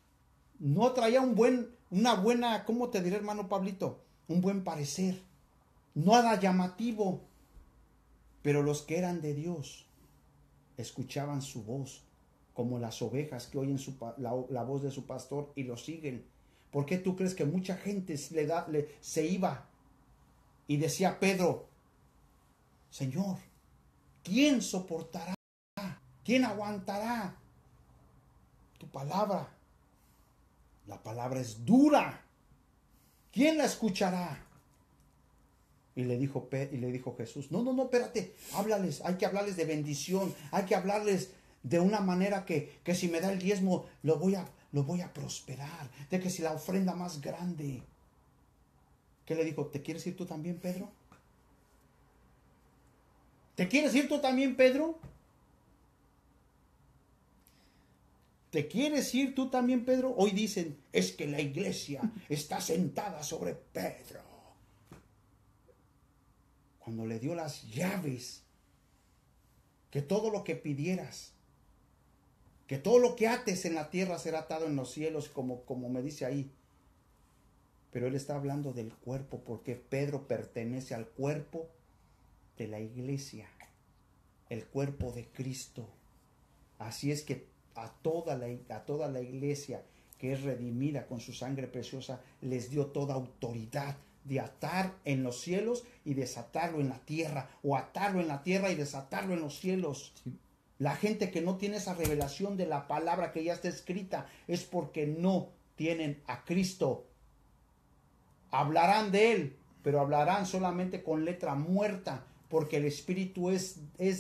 no traía una buena, ¿cómo te diré, hermano Pablito? Un buen parecer, nada llamativo. Pero los que eran de Dios escuchaban su voz, como las ovejas que oyen la voz de su pastor y lo siguen. ¿Por qué tú crees que mucha gente se iba y decía Pedro, Señor, ¿quién soportará? ¿Quién aguantará tu palabra? La palabra es dura. ¿Quién la escuchará? Y le dijo Jesús, no, espérate, háblales, hay que hablarles de bendición, hay que hablarles de una manera que si me da el diezmo lo voy a prosperar, de que si la ofrenda más grande. ¿Qué le dijo? ¿Te quieres ir tú también, Pedro? ¿Te quieres ir tú también, Pedro? ¿Te quieres ir tú también, Pedro? Hoy dicen, es que la iglesia está sentada sobre Pedro. Cuando le dio las llaves, que todo lo que pidieras, que todo lo que ates en la tierra será atado en los cielos, como me dice ahí. Pero él está hablando del cuerpo, porque Pedro pertenece al cuerpo de la iglesia, el cuerpo de Cristo. Así es que a toda la iglesia que es redimida con su sangre preciosa, les dio toda autoridad de atar en los cielos y desatarlo en la tierra, o atarlo en la tierra y desatarlo en los cielos. Sí. La gente que no tiene esa revelación de la palabra que ya está escrita es porque no tienen a Cristo. Hablarán de Él, pero hablarán solamente con letra muerta, porque el Espíritu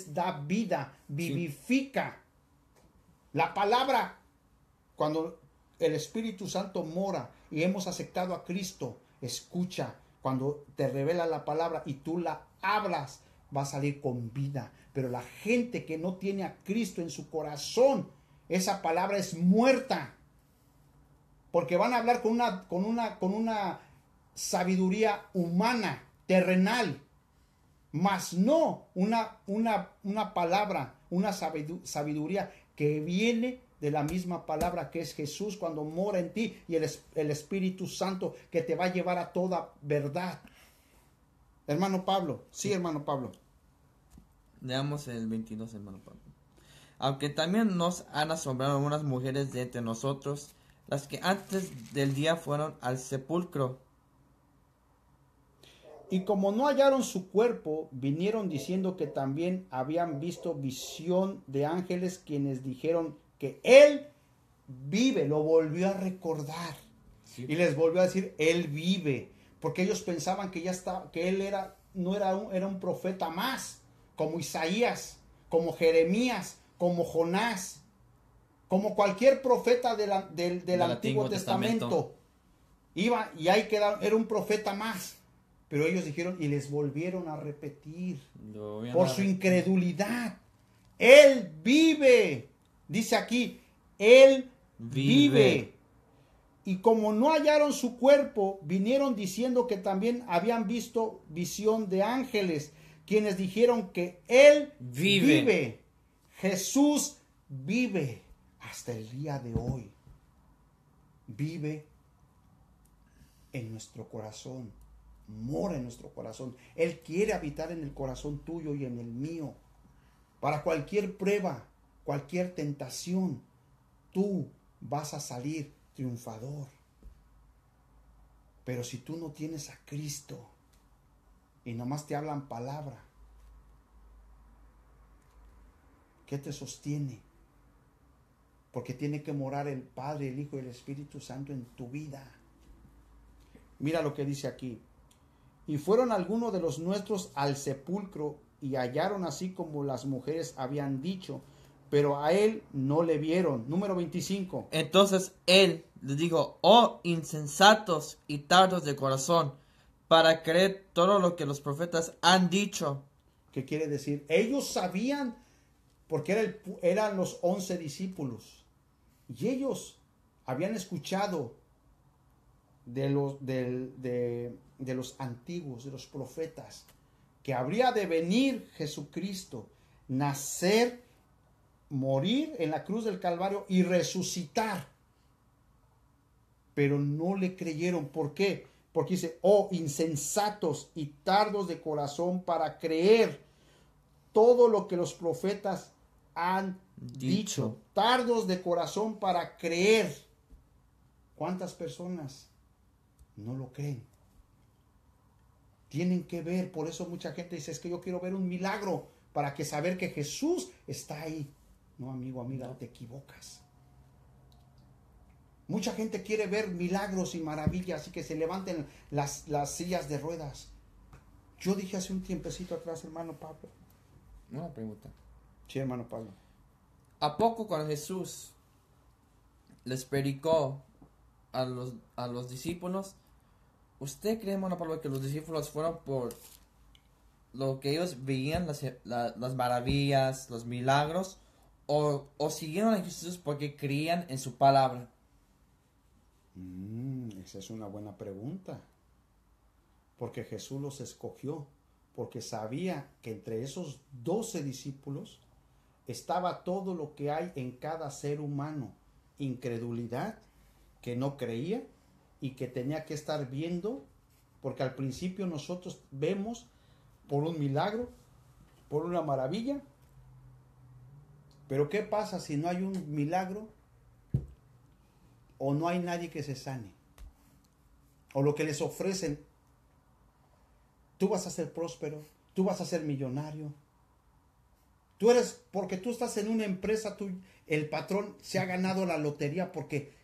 da vida, vivifica. Sí. La palabra, cuando el Espíritu Santo mora y hemos aceptado a Cristo, escucha, cuando te revela la palabra y tú la hablas, va a salir con vida. Pero la gente que no tiene a Cristo en su corazón, esa palabra es muerta. Porque van a hablar con una sabiduría humana, terrenal, mas no una palabra, una sabiduría que viene de la misma palabra que es Jesús cuando mora en ti, y el Espíritu Santo que te va a llevar a toda verdad. Hermano Pablo, sí, hermano Pablo. Leamos el 22, hermano Pablo. Aunque también nos han asombrado algunas mujeres de entre nosotros, las que antes del día fueron al sepulcro. Y como no hallaron su cuerpo, vinieron diciendo que también habían visto visión de ángeles, quienes dijeron que él vive. Lo volvió a recordar. Sí. Y les volvió a decir, él vive. Porque ellos pensaban que ya estaba, que él era un profeta más, como Isaías, como Jeremías, como Jonás. como cualquier profeta del Antiguo Antiguo Testamento. Testamento. Del Del Antiguo Antiguo Testamento. Testamento. Iba y ahí quedaron, era un profeta más. Pero ellos dijeron y les volvieron a repetir por su incredulidad. Él vive. Dice aquí, Él vive. Y como no hallaron su cuerpo, vinieron diciendo que también habían visto visión de ángeles, quienes dijeron que Él vive. Jesús vive hasta el día de hoy. Vive en nuestro corazón. Mora en nuestro corazón. Él quiere habitar en el corazón tuyo y en el mío. Para cualquier prueba, cualquier tentación, tú vas a salir triunfador. Pero si tú no tienes a Cristo y nomás te hablan palabra, ¿qué te sostiene? Porque tiene que morar el Padre, el Hijo y el Espíritu Santo en tu vida. Mira lo que dice aquí. Y fueron algunos de los nuestros al sepulcro y hallaron así como las mujeres habían dicho, pero a él no le vieron. Número 25. Entonces él les dijo, oh insensatos y tardos de corazón, para creer todo lo que los profetas han dicho. ¿Qué quiere decir? Ellos sabían, porque eran los 11 discípulos, y ellos habían escuchado de los antiguos, de los profetas, que habría de venir Jesucristo, nacer, morir en la cruz del Calvario y resucitar. Pero no le creyeron. ¿Por qué? Porque dice, oh insensatos y tardos de corazón para creer todo lo que los profetas han dicho. Tardos de corazón para creer. ¿Cuántas personas no lo creen? Tienen que ver. Por eso mucha gente dice, es que yo quiero ver un milagro para que saber que Jesús está ahí. No, amigo, amiga, te equivocas. Mucha gente quiere ver milagros y maravillas y que se levanten las sillas de ruedas. Yo dije hace un tiempecito atrás, hermano Pablo. Una pregunta. Sí, hermano Pablo. ¿A poco cuando Jesús les predicó a los discípulos, usted cree, hermano Pablo, que los discípulos fueron por lo que ellos veían, las maravillas, los milagros, o siguieron a Jesús porque creían en su palabra? Esa es una buena pregunta. Porque Jesús los escogió, porque sabía que entre esos 12 discípulos estaba todo lo que hay en cada ser humano. Incredulidad, que no creía y que tenía que estar viendo, porque al principio nosotros vemos por un milagro, por una maravilla. Pero ¿qué pasa si no hay un milagro o no hay nadie que se sane? O lo que les ofrecen, tú vas a ser próspero, tú vas a ser millonario. Tú eres, porque tú estás en una empresa, el patrón se ha ganado la lotería porque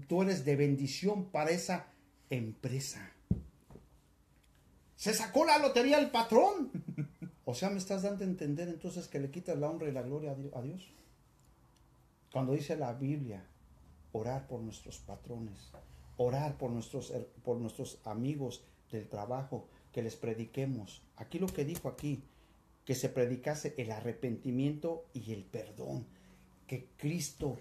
tú eres de bendición para esa empresa. Se sacó la lotería el patrón. O sea, me estás dando a entender entonces que le quitas la honra y la gloria a Dios. Cuando dice la Biblia, orar por nuestros patrones, orar por nuestros amigos del trabajo, que les prediquemos. Aquí lo que dijo aquí, que se predicase el arrepentimiento y el perdón, que Cristo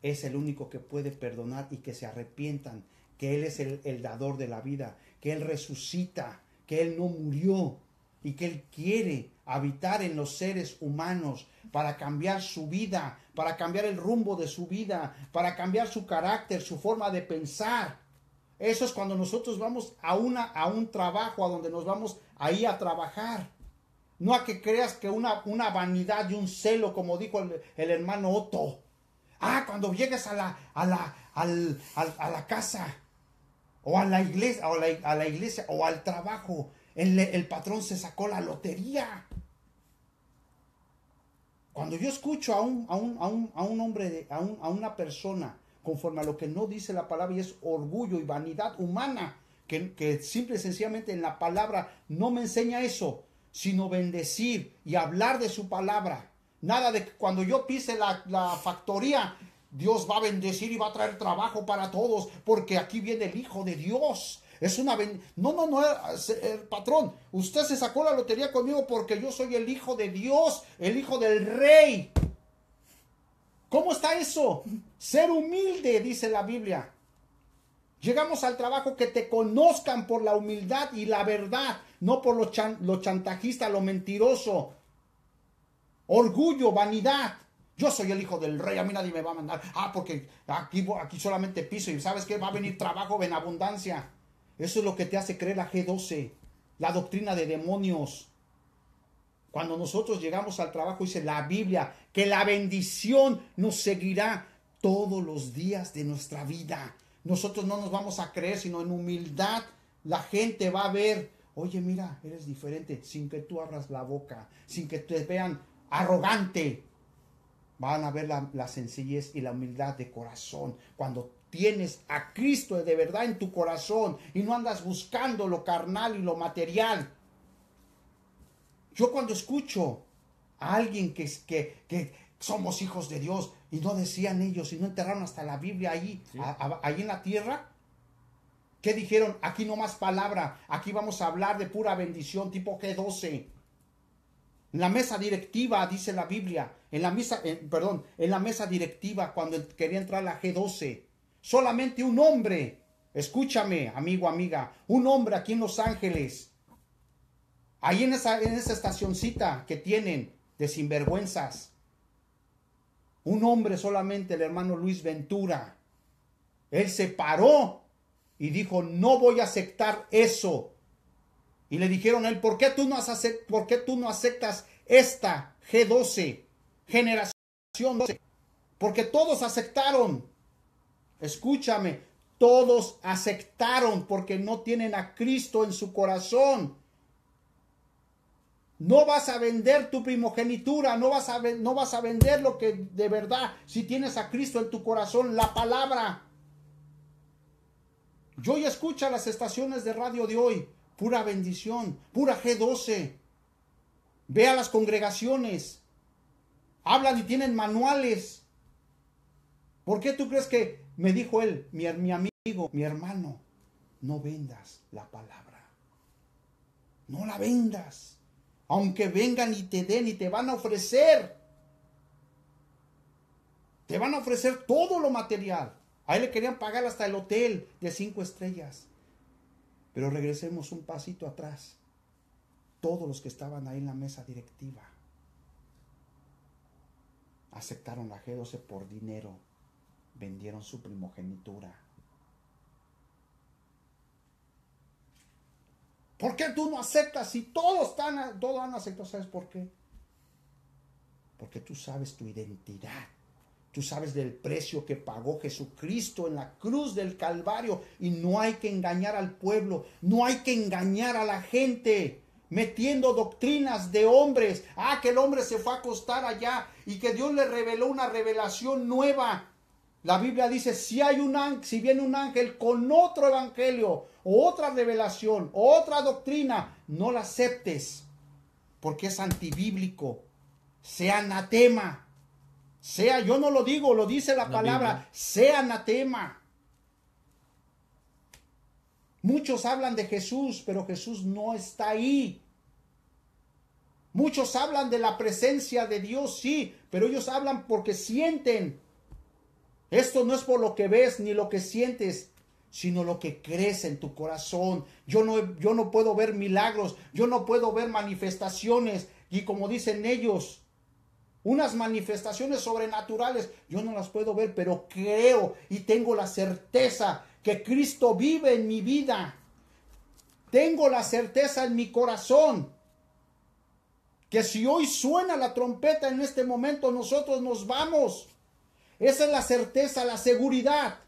es el único que puede perdonar y que se arrepientan, que Él es el dador de la vida, que Él resucita, que Él no murió y que Él quiere habitar en los seres humanos para cambiar su vida, para cambiar el rumbo de su vida, para cambiar su carácter, su forma de pensar. Eso es cuando nosotros vamos a un trabajo, a donde nos vamos ahí a trabajar. No a que creas que una vanidad y un celo, como dijo el hermano Otto. Cuando llegues a la casa, o a la iglesia, o al trabajo, el patrón se sacó la lotería. Cuando yo escucho a un hombre, a una persona, conforme a lo que no dice la palabra, y es orgullo y vanidad humana, que simple y sencillamente en la palabra no me enseña eso, sino bendecir y hablar de su palabra, Nada de que cuando yo pise la factoría, Dios va a bendecir y va a traer trabajo para todos, porque aquí viene el Hijo de Dios. Es una no, patrón, usted se sacó la lotería conmigo porque yo soy el Hijo de Dios, el Hijo del Rey. ¿Cómo está eso? Ser humilde, dice la Biblia. Llegamos al trabajo, que te conozcan por la humildad y la verdad, no por lo chantajista, lo mentiroso. Orgullo, vanidad. Yo soy el Hijo del Rey, a mí nadie me va a mandar. Porque aquí solamente piso y ¿sabes qué? Va a venir trabajo en abundancia. Eso es lo que te hace creer la G12, la doctrina de demonios. Cuando nosotros llegamos al trabajo, dice la Biblia, que la bendición nos seguirá todos los días de nuestra vida. Nosotros no nos vamos a creer, sino en humildad. La gente va a ver, oye, mira, eres diferente, sin que tú abras la boca, sin que te vean arrogante. Van a ver la sencillez y la humildad de corazón. Cuando tienes a Cristo de verdad en tu corazón y no andas buscando lo carnal y lo material. Yo cuando escucho a alguien que somos hijos de Dios y no decían ellos y no enterraron hasta la Biblia ahí, sí, ahí en la tierra, ¿qué dijeron? Aquí no más palabra, aquí vamos a hablar de pura bendición tipo G12. En la mesa directiva, dice la Biblia, en la mesa directiva, cuando quería entrar la G12, solamente un hombre, escúchame, amigo, amiga, un hombre aquí en Los Ángeles, ahí en esa estacioncita que tienen de sinvergüenzas, un hombre solamente, el hermano Luis Ventura, él se paró y dijo, no voy a aceptar eso. Y le dijeron a él, ¿por qué tú no aceptas esta G12, generación 12? Porque todos aceptaron. Escúchame, todos aceptaron porque no tienen a Cristo en su corazón. No vas a vender tu primogenitura, no vas a vender lo que de verdad, si tienes a Cristo en tu corazón, la palabra. Yo ya escucho las estaciones de radio de hoy. Pura bendición, pura G12. Ve a las congregaciones. Hablan y tienen manuales. ¿Por qué tú crees que me dijo él, mi amigo, mi hermano? No vendas la palabra. No la vendas. Aunque vengan y te den y te van a ofrecer. Te van a ofrecer todo lo material. A él le querían pagar hasta el hotel de 5 estrellas. Pero regresemos un pasito atrás. Todos los que estaban ahí en la mesa directiva aceptaron la G12 por dinero. Vendieron su primogenitura. ¿Por qué tú no aceptas si todos han aceptado? ¿Sabes por qué? Porque tú sabes tu identidad. Tú sabes del precio que pagó Jesucristo en la cruz del Calvario. Y no hay que engañar al pueblo. No hay que engañar a la gente. Metiendo doctrinas de hombres. Que el hombre se fue a acostar allá. Y que Dios le reveló una revelación nueva. La Biblia dice, si viene un ángel con otro evangelio. O otra revelación. O otra doctrina. No la aceptes. Porque es antibíblico. Sea anatema. Yo no lo digo, lo dice la palabra, Biblia. Sea anatema. Muchos hablan de Jesús, pero Jesús no está ahí. Muchos hablan de la presencia de Dios, sí, pero ellos hablan porque sienten. Esto no es por lo que ves ni lo que sientes, sino lo que crees en tu corazón. Yo no puedo ver milagros, yo no puedo ver manifestaciones, y como dicen ellos, unas manifestaciones sobrenaturales, yo no las puedo ver, pero creo y tengo la certeza que Cristo vive en mi vida. Tengo la certeza en mi corazón que si hoy suena la trompeta en este momento, nosotros nos vamos. Esa es la certeza, la seguridad.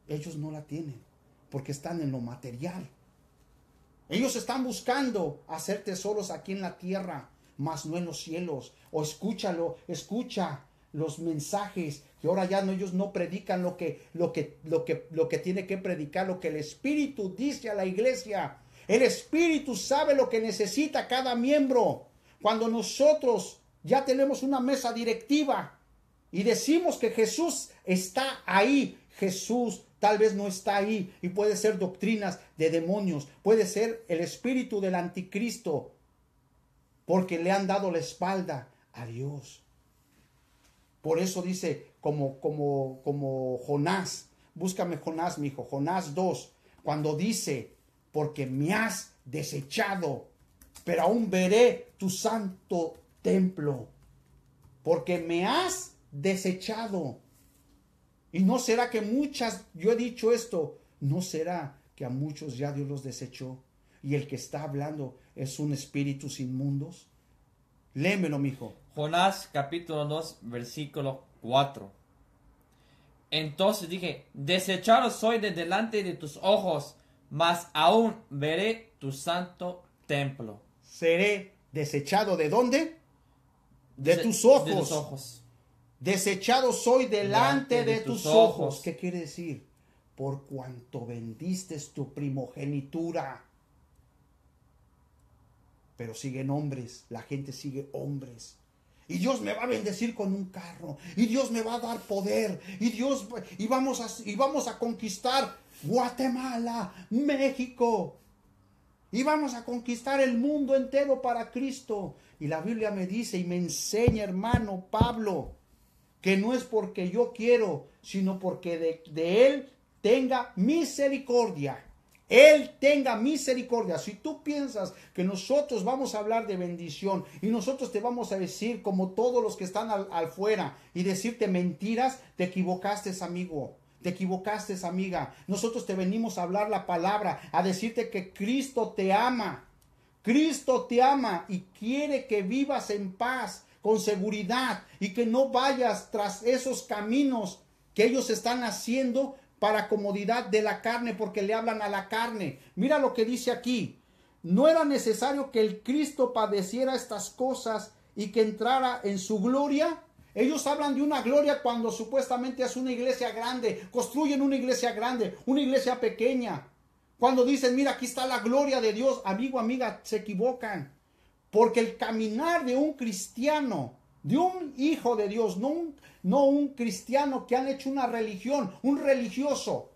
Ellos no la tienen porque están en lo material. Ellos están buscando hacer tesoros aquí en la tierra, mas no en los cielos. O escucha los mensajes que ahora ya ellos no predican lo que tiene que predicar, lo que el Espíritu dice a la iglesia. El Espíritu sabe lo que necesita cada miembro. Cuando nosotros ya tenemos una mesa directiva y decimos que Jesús está ahí. Jesús tal vez no está ahí y puede ser doctrinas de demonios, puede ser el espíritu del anticristo, porque le han dado la espalda a Dios. Por eso dice, como Jonás, búscame Jonás, mi hijo, Jonás 2, cuando dice, porque me has desechado, pero aún veré tu santo templo, porque me has desechado. Y no será que muchas, yo he dicho esto, no será que a muchos ya Dios los desechó, y el que está hablando es un espíritu inmundos. Léemelo, mijo. Jonás capítulo 2, versículo 4. Entonces dije, desechado soy de delante de tus ojos, mas aún veré tu santo templo. Seré desechado ¿de dónde? De tus ojos. De tus ojos. Desechado soy delante de tus ojos. ¿Qué quiere decir? Por cuanto vendiste tu primogenitura. Pero siguen hombres, la gente sigue hombres. Y Dios me va a bendecir con un carro. Y Dios me va a dar poder. Y vamos a conquistar Guatemala, México. Y vamos a conquistar el mundo entero para Cristo. Y la Biblia me dice y me enseña, hermano Pablo, que no es porque yo quiero, sino porque de Él tenga misericordia. Él tenga misericordia. Si tú piensas que nosotros vamos a hablar de bendición y nosotros te vamos a decir como todos los que están afuera y decirte mentiras, te equivocaste, amigo. Te equivocaste, amiga. Nosotros te venimos a hablar la palabra, a decirte que Cristo te ama. Cristo te ama y quiere que vivas en paz, con seguridad, y que no vayas tras esos caminos que ellos están haciendo para comodidad de la carne, porque le hablan a la carne. Mira lo que dice aquí. No era necesario que el Cristo padeciera estas cosas y que entrara en su gloria. Ellos hablan de una gloria cuando supuestamente es una iglesia grande. Construyen una iglesia grande, una iglesia pequeña. Cuando dicen, mira, aquí está la gloria de Dios, amigo, amiga, se equivocan. Porque el caminar de un cristiano, de un hijo de Dios, no un cristiano que han hecho una religión, un religioso,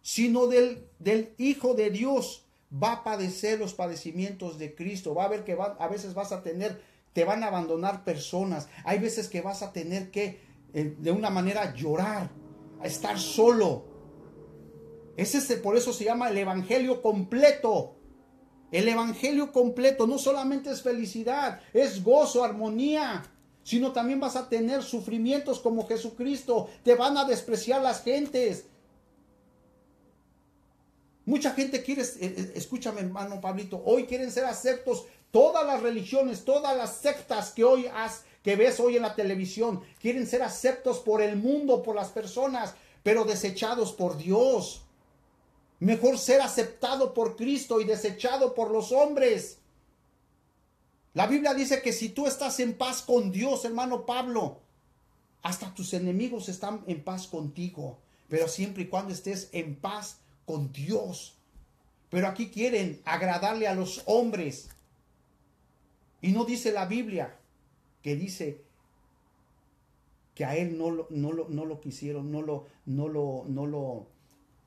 sino del hijo de Dios, va a padecer los padecimientos de Cristo. Va a ver que a veces vas a tener, te van a abandonar personas. Hay veces que vas a tener que, de una manera, llorar, a estar solo. Por eso se llama el evangelio completo. El evangelio completo no solamente es felicidad, es gozo, armonía, sino también vas a tener sufrimientos como Jesucristo. Te van a despreciar las gentes. Mucha gente quiere, escúchame, hermano Pablito, hoy quieren ser aceptos todas las religiones, todas las sectas que ves hoy en la televisión, quieren ser aceptos por el mundo, por las personas, pero desechados por Dios. Mejor ser aceptado por Cristo y desechado por los hombres. La Biblia dice que si tú estás en paz con Dios, hermano Pablo, hasta tus enemigos están en paz contigo. Pero siempre y cuando estés en paz con Dios. Pero aquí quieren agradarle a los hombres. Y no dice la Biblia que dice que a él no lo quisieron,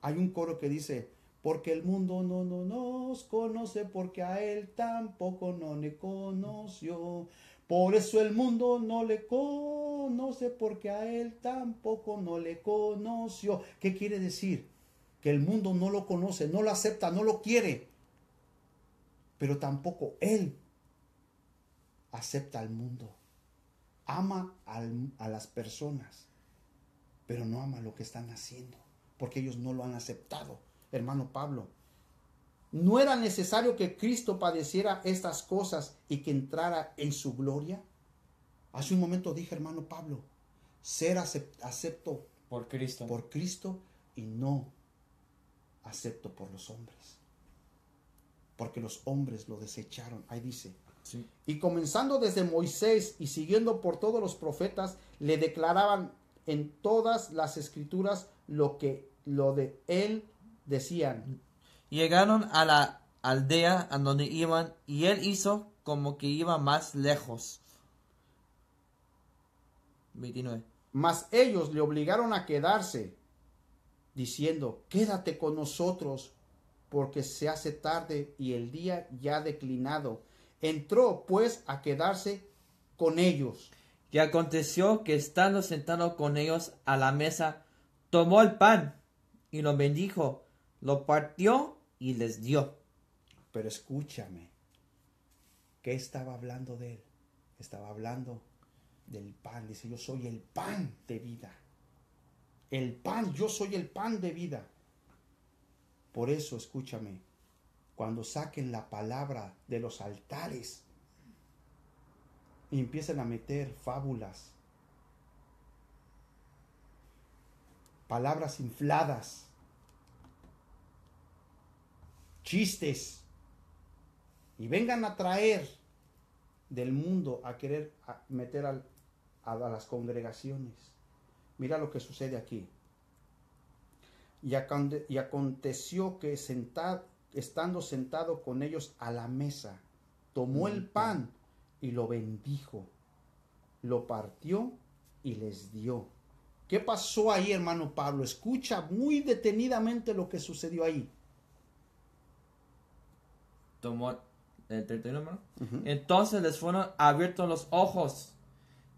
hay un coro que dice, porque el mundo no nos conoce, porque a él tampoco no le conoció. Por eso el mundo no le conoce, porque a él tampoco no le conoció. ¿Qué quiere decir? Que el mundo no lo conoce, no lo acepta, no lo quiere. Pero tampoco él acepta al mundo. Ama a las personas, pero no ama lo que están haciendo, porque ellos no lo han aceptado. Hermano Pablo, ¿no era necesario que Cristo padeciera estas cosas y que entrara en su gloria? Hace un momento dije, hermano Pablo, ser acepto por Cristo y no acepto por los hombres, porque los hombres lo desecharon. Ahí dice, sí. Y comenzando desde Moisés y siguiendo por todos los profetas, le declaraban en todas las escrituras lo de él decían. Llegaron a la aldea a donde iban y él hizo como que iba más lejos. 29. Mas ellos le obligaron a quedarse, diciendo, quédate con nosotros, porque se hace tarde y el día ya ha declinado. Entró pues a quedarse con ellos. Y aconteció que estando sentado con ellos a la mesa, tomó el pan y lo bendijo, lo partió y les dio. Pero escúchame, ¿qué estaba hablando de él? Estaba hablando del pan. Dice, yo soy el pan de vida. El pan, yo soy el pan de vida. Por eso, escúchame, cuando saquen la palabra de los altares y empiecen a meter fábulas, palabras infladas, chistes, y vengan a traer del mundo a querer meter a las congregaciones. Mira lo que sucede aquí. Y aconteció que estando sentado con ellos a la mesa, tomó el pan y lo bendijo, lo partió y les dio. ¿Qué pasó ahí, hermano Pablo? Escucha muy detenidamente lo que sucedió ahí. Tomó el 31, hermano. Entonces les fueron abiertos los ojos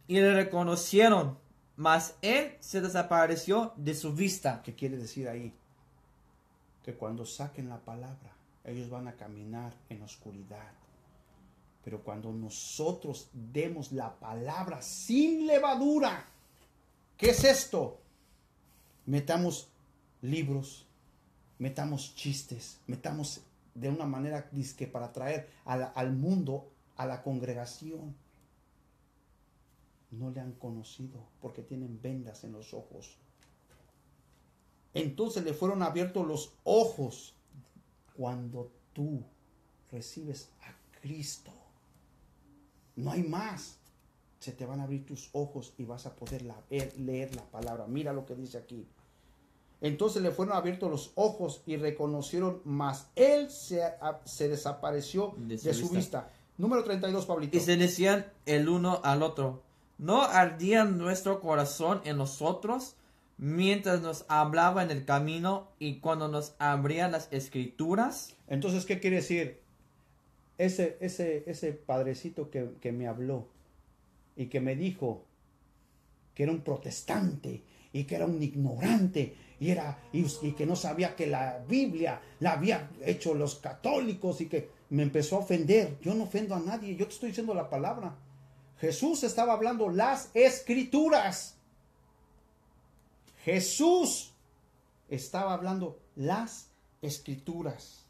y le reconocieron, mas él se desapareció de su vista. ¿Qué quiere decir ahí? Que cuando saquen la palabra, ellos van a caminar en oscuridad. Pero cuando nosotros demos la palabra sin levadura, ¿qué es esto? Metamos libros, metamos chistes, metamos de una manera disque para traer al mundo, a la congregación. No le han conocido porque tienen vendas en los ojos. Entonces le fueron abiertos los ojos. Cuando tú recibes a Cristo, no hay más. Se te van a abrir tus ojos y vas a poder leer la palabra. Mira lo que dice aquí. Entonces le fueron abiertos los ojos y reconocieron, mas él se desapareció de su vista. Número 32, Pablito. Y se decían el uno al otro, ¿no ardía nuestro corazón en nosotros mientras nos hablaba en el camino y cuando nos abría las escrituras? Entonces, ¿qué quiere decir? Ese padrecito que me habló y que me dijo que era un protestante y que era un ignorante y que no sabía que la Biblia la había hecho los católicos y que me empezó a ofender. Yo no ofendo a nadie, yo te estoy diciendo la palabra. Jesús estaba hablando las escrituras. Jesús estaba hablando las escrituras.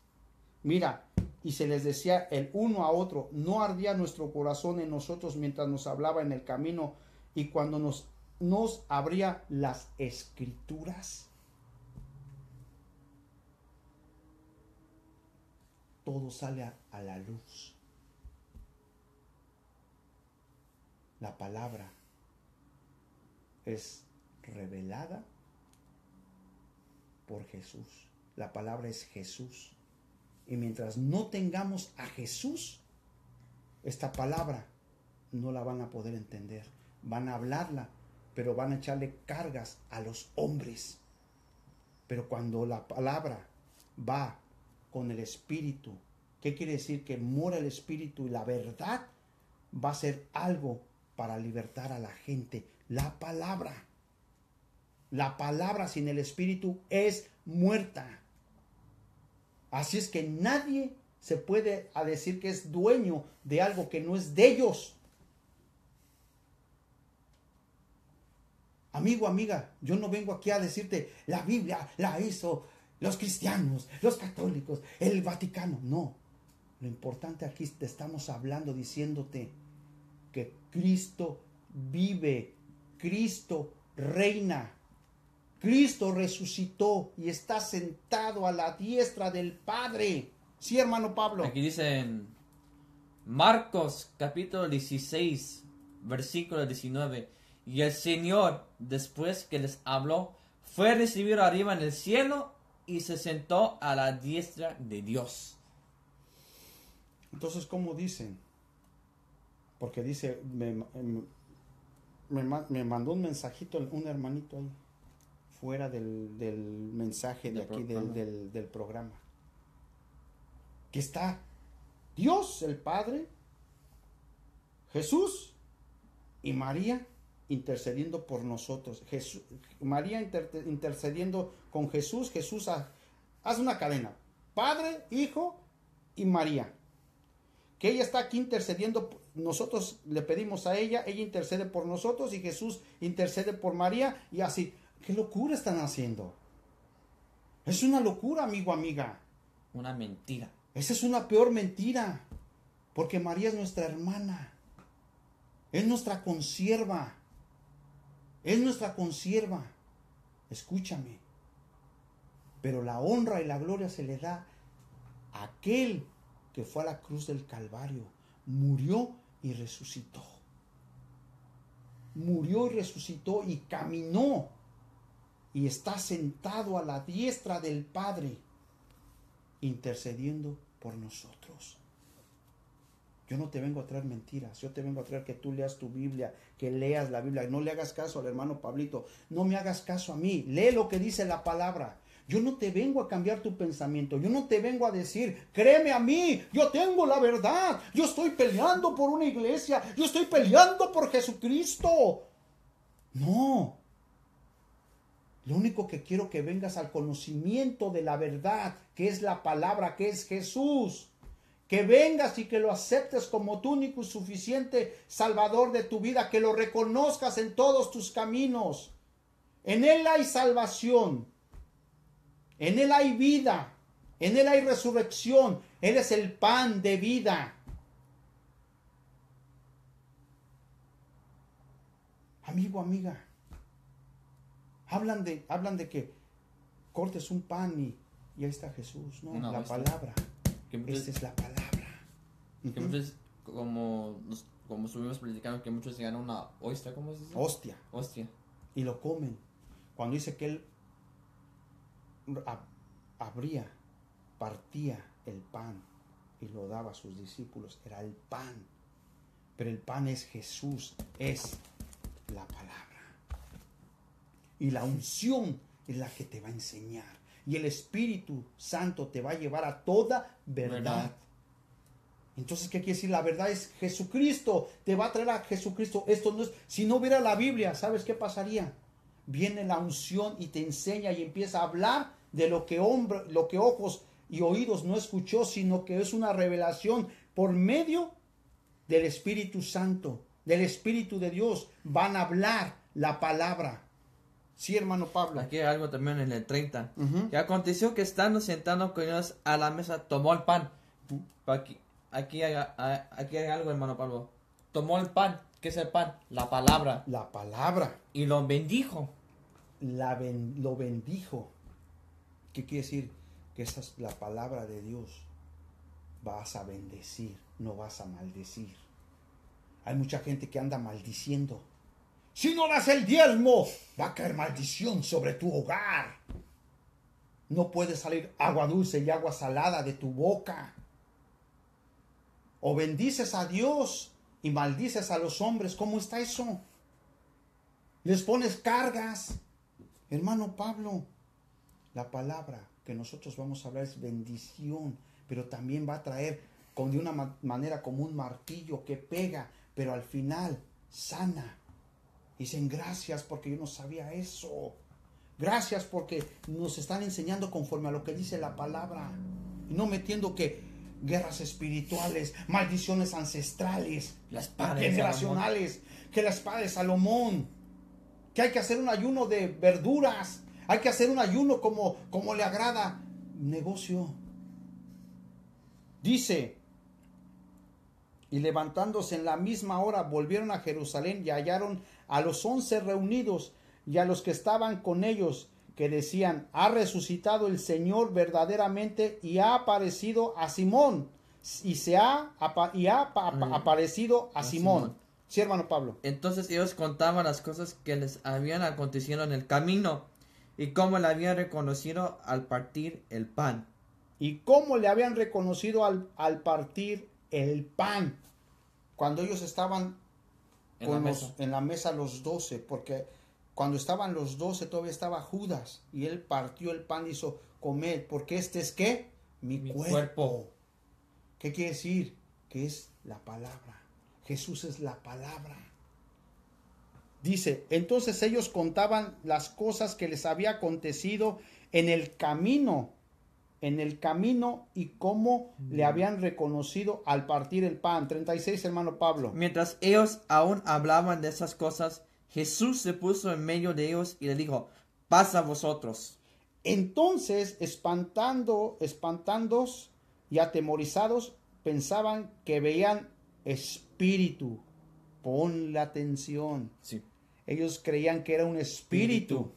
Mira, y se les decía el uno a otro, no ardía nuestro corazón en nosotros mientras nos hablaba en el camino y cuando nos abría las escrituras. Todo sale a la luz. La palabra es revelada por Jesús. La palabra es Jesús. Y mientras no tengamos a Jesús, esta palabra no la van a poder entender. Van a hablarla, pero van a echarle cargas a los hombres. Pero cuando la palabra va con el Espíritu, ¿qué quiere decir? Que mora el Espíritu y la verdad va a ser algo para libertar a la gente. La palabra sin el Espíritu es muerta. Así es que nadie se puede decir que es dueño de algo que no es de ellos. Amigo, amiga, yo no vengo aquí a decirte la Biblia la hizo los cristianos, los católicos, el Vaticano. No, lo importante aquí te estamos hablando, diciéndote que Cristo vive, Cristo reina, Cristo resucitó y está sentado a la diestra del Padre. Sí, hermano Pablo. Aquí dice en Marcos capítulo 16, versículo 19. Y el Señor, después que les habló, fue recibido arriba en el cielo y se sentó a la diestra de Dios. Entonces, ¿cómo dicen? Porque dice, me mandó un mensajito, un hermanito ahí, fuera del mensaje de aquí, del programa. Que está Dios, el Padre, Jesús y María intercediendo por nosotros. María intercediendo con Jesús. Jesús hace una cadena. Padre, Hijo y María. Que ella está aquí intercediendo. Nosotros le pedimos a ella intercede por nosotros y Jesús intercede por María y así. ¿Qué locura están haciendo? Es una locura, amigo, amiga. Una mentira. Esa es una peor mentira. Porque María es nuestra hermana. Es nuestra consierva. Es nuestra consierva. Escúchame. Pero la honra y la gloria se le da a aquel que fue a la cruz del Calvario. Murió y resucitó. Murió y resucitó y caminó. Y está sentado a la diestra del Padre, intercediendo por nosotros. Yo no te vengo a traer mentiras, yo te vengo a traer que tú leas tu Biblia, que leas la Biblia. No le hagas caso al hermano Pablito, no me hagas caso a mí, lee lo que dice la palabra. Yo no te vengo a cambiar tu pensamiento, yo no te vengo a decir, créeme a mí, yo tengo la verdad, yo estoy peleando por una iglesia, yo estoy peleando por Jesucristo. No. Lo único que quiero que vengas al conocimiento de la verdad, que es la palabra, que es Jesús. Que vengas y que lo aceptes como tu único y suficiente Salvador de tu vida, que lo reconozcas en todos tus caminos. En Él hay salvación, en Él hay vida, en Él hay resurrección, Él es el pan de vida. Amigo, amiga, hablan de que cortes un pan y ahí está Jesús. No, la palabra. Esta es la palabra. Que muchos, como estuvimos platicando, que muchos llegan a una ostia, ¿cómo se dice? Hostia. Y lo comen. Cuando dice que Él abría, partía el pan y lo daba a sus discípulos, era el pan. Pero el pan es Jesús, es la palabra. Y la unción es la que te va a enseñar. Y el Espíritu Santo te va a llevar a toda verdad. Entonces, ¿qué quiere decir? La verdad es Jesucristo. Te va a traer a Jesucristo. Esto no es, si no hubiera la Biblia, ¿sabes qué pasaría? Viene la unción y te enseña y empieza a hablar de lo que ojos y oídos no escuchó, sino que es una revelación por medio del Espíritu Santo, del Espíritu de Dios. Van a hablar la palabra. Sí, hermano Pablo. Aquí hay algo también en el 30. Que aconteció que estando sentado con ellos a la mesa, tomó el pan. Aquí hay algo, hermano Pablo. Tomó el pan. ¿Qué es el pan? La palabra. La palabra. Y lo bendijo. Lo bendijo. ¿Qué quiere decir? Que esa es la palabra de Dios. Vas a bendecir, no vas a maldecir. Hay mucha gente que anda maldiciendo. Si no das el diezmo, va a caer maldición sobre tu hogar. No puede salir agua dulce y agua salada de tu boca. O bendices a Dios y maldices a los hombres. ¿Cómo está eso? Les pones cargas. Hermano Pablo, la palabra que nosotros vamos a hablar es bendición, pero también va a traer de una manera como un martillo que pega, pero al final sana. Dicen gracias porque yo no sabía eso. Gracias porque nos están enseñando conforme a lo que dice la palabra. Y no metiendo que guerras espirituales, maldiciones ancestrales, la espada generacionales, que la espada de Salomón, que hay que hacer un ayuno de verduras, hay que hacer un ayuno como le agrada. Negocio. Dice, y levantándose en la misma hora volvieron a Jerusalén y hallaron a los 11 reunidos y a los que estaban con ellos, que decían, ha resucitado el Señor verdaderamente y ha aparecido a Simón. Y ha aparecido a Simón. Sí, hermano Pablo. Entonces ellos contaban las cosas que les habían acontecido en el camino y cómo le habían reconocido al partir el pan. Y cómo le habían reconocido al partir el pan. Cuando ellos estaban en la mesa los 12, porque cuando estaban los 12 todavía estaba Judas y él partió el pan y hizo comer, porque este es ¿qué? Mi cuerpo. ¿Qué quiere decir? Que es la palabra. Jesús es la palabra. Dice, entonces ellos contaban las cosas que les había acontecido en el camino y cómo le habían reconocido al partir el pan. 36, hermano Pablo. Mientras ellos aún hablaban de esas cosas, Jesús se puso en medio de ellos y les dijo, paz a vosotros. Entonces, espantados y atemorizados, pensaban que veían espíritu. Ponle atención. Sí. Ellos creían que era un espíritu.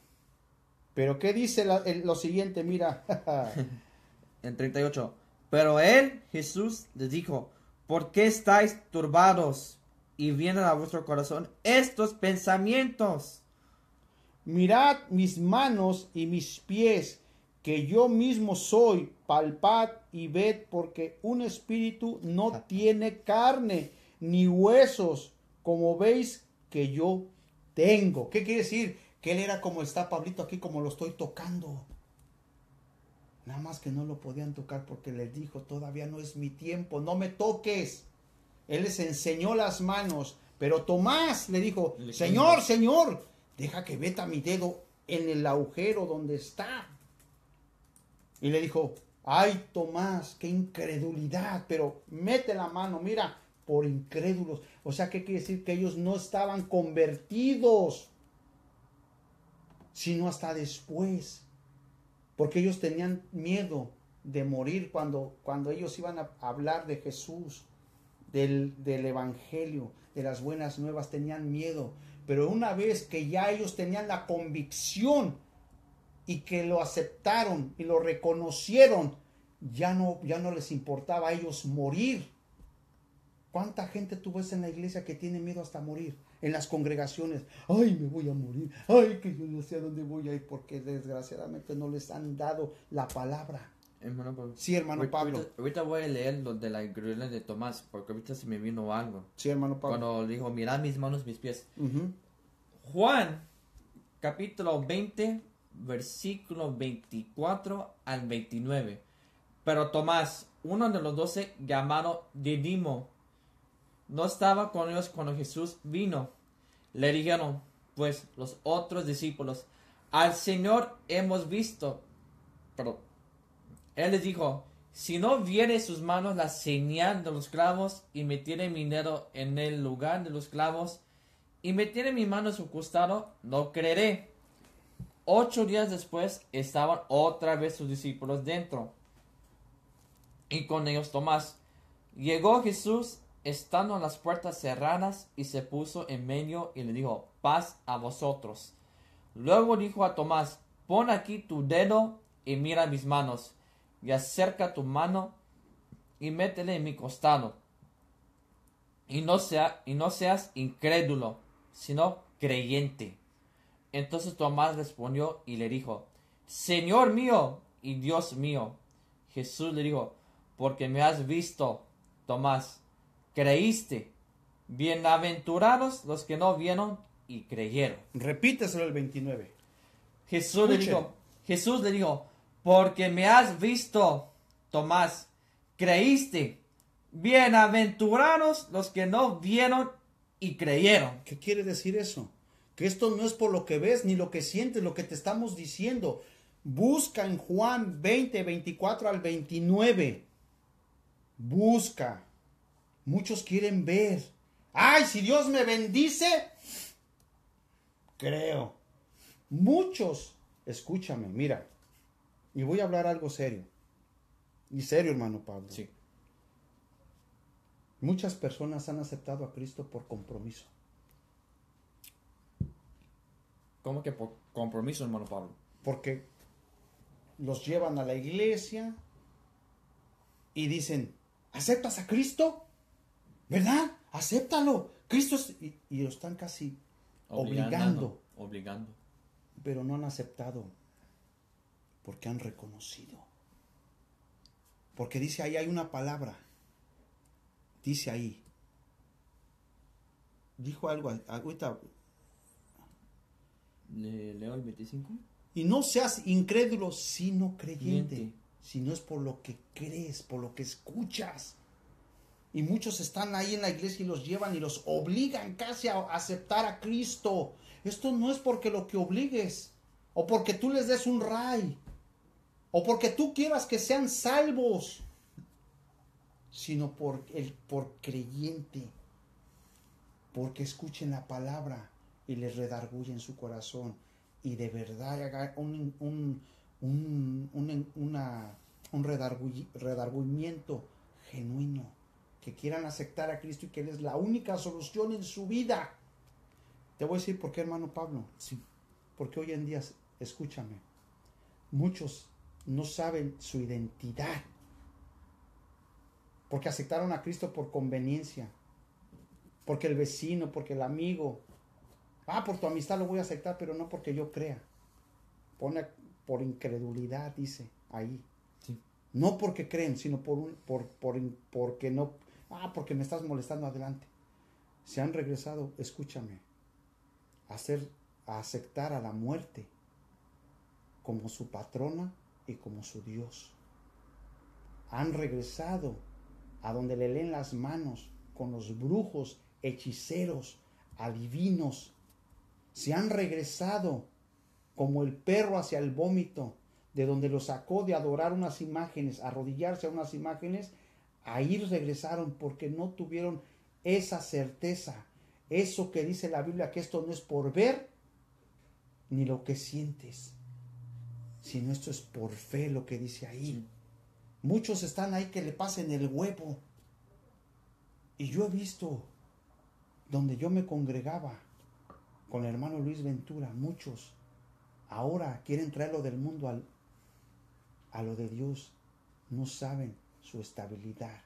Pero ¿qué dice lo siguiente? Mira. En 38. Pero él, Jesús, les dijo, ¿por qué estáis turbados y vienen a vuestro corazón estos pensamientos? Mirad mis manos y mis pies, que yo mismo soy, palpad y ved, porque un espíritu no tiene carne ni huesos, como veis que yo tengo. ¿Qué quiere decir? Que él era como está Pablito aquí, como lo estoy tocando. Nada más que no lo podían tocar porque les dijo, todavía no es mi tiempo, no me toques. Él les enseñó las manos, pero Tomás le dijo, Señor, Señor, deja que meta mi dedo en el agujero donde está. Y le dijo, ay Tomás, qué incredulidad, pero mete la mano, mira, por incrédulos. O sea, ¿qué quiere decir? Que ellos no estaban convertidos, sino hasta después. Porque ellos tenían miedo de morir cuando ellos iban a hablar de Jesús, del Evangelio, de las buenas nuevas, tenían miedo. Pero una vez que ya ellos tenían la convicción y que lo aceptaron y lo reconocieron, ya no les importaba a ellos morir. ¿Cuánta gente tú ves en la iglesia que tiene miedo hasta morir? En las congregaciones, ay, me voy a morir, ay, que yo no sé a dónde voy a ir, porque desgraciadamente no les han dado la palabra. Hermano Pablo. Sí, hermano Pablo. Ahorita voy a leer lo de la incredulidad de Tomás, porque ahorita se me vino algo. Sí, hermano Pablo. Cuando dijo, mirad mis manos, mis pies. Uh-huh. Juan, capítulo 20, versículo 24 al 29. Pero Tomás, uno de los 12, llamado Didimo, no estaba con ellos cuando Jesús vino. Le dijeron, pues, los otros discípulos, al Señor hemos visto. Pero él les dijo, si no viere sus manos la señal de los clavos, y metiere mi dedo en el lugar de los clavos, y metiere mi mano en su costado, no creeré. 8 días después estaban otra vez sus discípulos dentro, y con ellos Tomás. Llegó Jesús, estando las puertas cerradas, y se puso en medio y le dijo, paz a vosotros. Luego dijo a Tomás, pon aquí tu dedo y mira mis manos, y acerca tu mano y métele en mi costado, y no seas incrédulo, sino creyente. Entonces Tomás respondió y le dijo, Señor mío y Dios mío. Jesús le dijo, porque me has visto, Tomás, creíste. Bienaventurados los que no vieron y creyeron. Repíteselo el 29. Jesús le dijo, porque me has visto, Tomás, creíste. Bienaventurados los que no vieron y creyeron. ¿Qué quiere decir eso? Que esto no es por lo que ves ni lo que sientes, lo que te estamos diciendo. Busca en Juan 20, 24 al 29. Busca. Muchos quieren ver. ¡Ay, si Dios me bendice! Creo. Muchos, escúchame, mira. Y voy a hablar algo serio. Y serio, hermano Pablo. Sí. Muchas personas han aceptado a Cristo por compromiso. ¿Cómo que por compromiso, hermano Pablo? Porque los llevan a la iglesia y dicen, ¿aceptas a Cristo? ¿Verdad? Acéptalo. Cristo es... Y lo están casi obligando. Pero no han aceptado porque han reconocido. Porque dice ahí, hay una palabra. Dice ahí, dijo algo ahorita. Leo el 25. Y no seas incrédulo, sino creyente. Creyente. Si no es por lo que crees, por lo que escuchas. Y muchos están ahí en la iglesia y los llevan y los obligan casi a aceptar a Cristo. Esto no es porque lo que obligues, o porque tú les des un ray, o porque tú quieras que sean salvos, sino por creyente, porque escuchen la palabra y les redarguyen su corazón y de verdad haga un redargüimiento genuino, que quieran aceptar a Cristo y que Él es la única solución en su vida. Te voy a decir por qué, hermano Pablo. Sí. Porque hoy en día, escúchame, muchos no saben su identidad, porque aceptaron a Cristo por conveniencia, porque el vecino, porque el amigo, por tu amistad lo voy a aceptar, pero no porque yo crea. Pone por incredulidad, dice ahí. Sí. No porque creen, sino porque no, porque me estás molestando, adelante. Se han regresado, escúchame, a aceptar a la muerte como su patrona y como su Dios. Han regresado a donde le leen las manos con los brujos, hechiceros, adivinos. Se han regresado como el perro hacia el vómito, de donde lo sacó de adorar unas imágenes, arrodillarse a unas imágenes. Ahí regresaron porque no tuvieron esa certeza, eso que dice la Biblia, que esto no es por ver ni lo que sientes, sino esto es por fe, lo que dice ahí. Sí. Muchos están ahí que le pasen el huevo. Y yo he visto donde yo me congregaba con el hermano Luis Ventura, muchos ahora quieren traerlo del mundo a lo de Dios. No saben su estabilidad,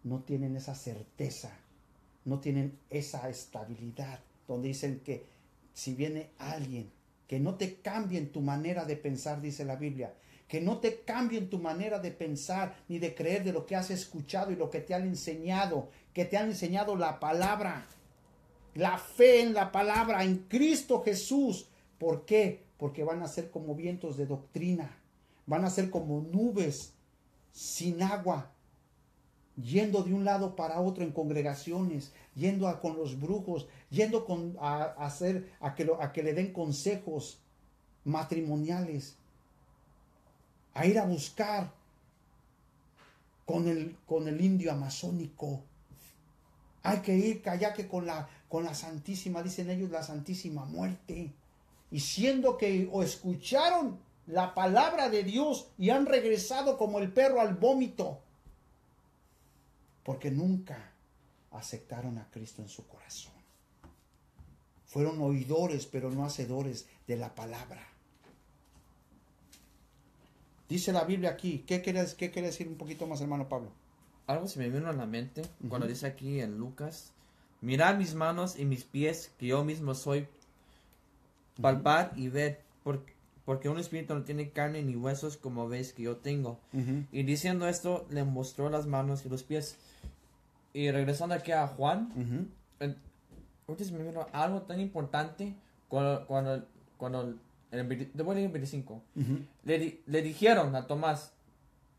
no tienen esa certeza, no tienen esa estabilidad, donde dicen que si viene alguien, que no te cambien tu manera de pensar, dice la Biblia, que no te cambien tu manera de pensar ni de creer de lo que has escuchado y lo que te han enseñado, que te han enseñado la palabra, la fe en la palabra, en Cristo Jesús. ¿Por qué? Porque van a ser como vientos de doctrina, van a ser como nubes sin agua, yendo de un lado para otro en congregaciones, yendo con los brujos, yendo a que le den consejos matrimoniales, a ir a buscar con el indio amazónico. Hay que ir allá que con la Santísima, dicen ellos, la Santísima Muerte. Y siendo que o escucharon la palabra de Dios y han regresado como el perro al vómito, porque nunca aceptaron a Cristo en su corazón. Fueron oidores, pero no hacedores de la palabra. Dice la Biblia aquí, ¿qué quiere decir un poquito más, hermano Pablo? Algo se me vino a la mente cuando dice aquí en Lucas: mirad mis manos y mis pies, que yo mismo soy. Palpad y ved, porque un espíritu no tiene carne ni huesos como veis que yo tengo. Y diciendo esto, le mostró las manos y los pies. Y regresando aquí a Juan, ahorita se me vino algo tan importante cuando te voy a leer el 25. Le dijeron a Tomás,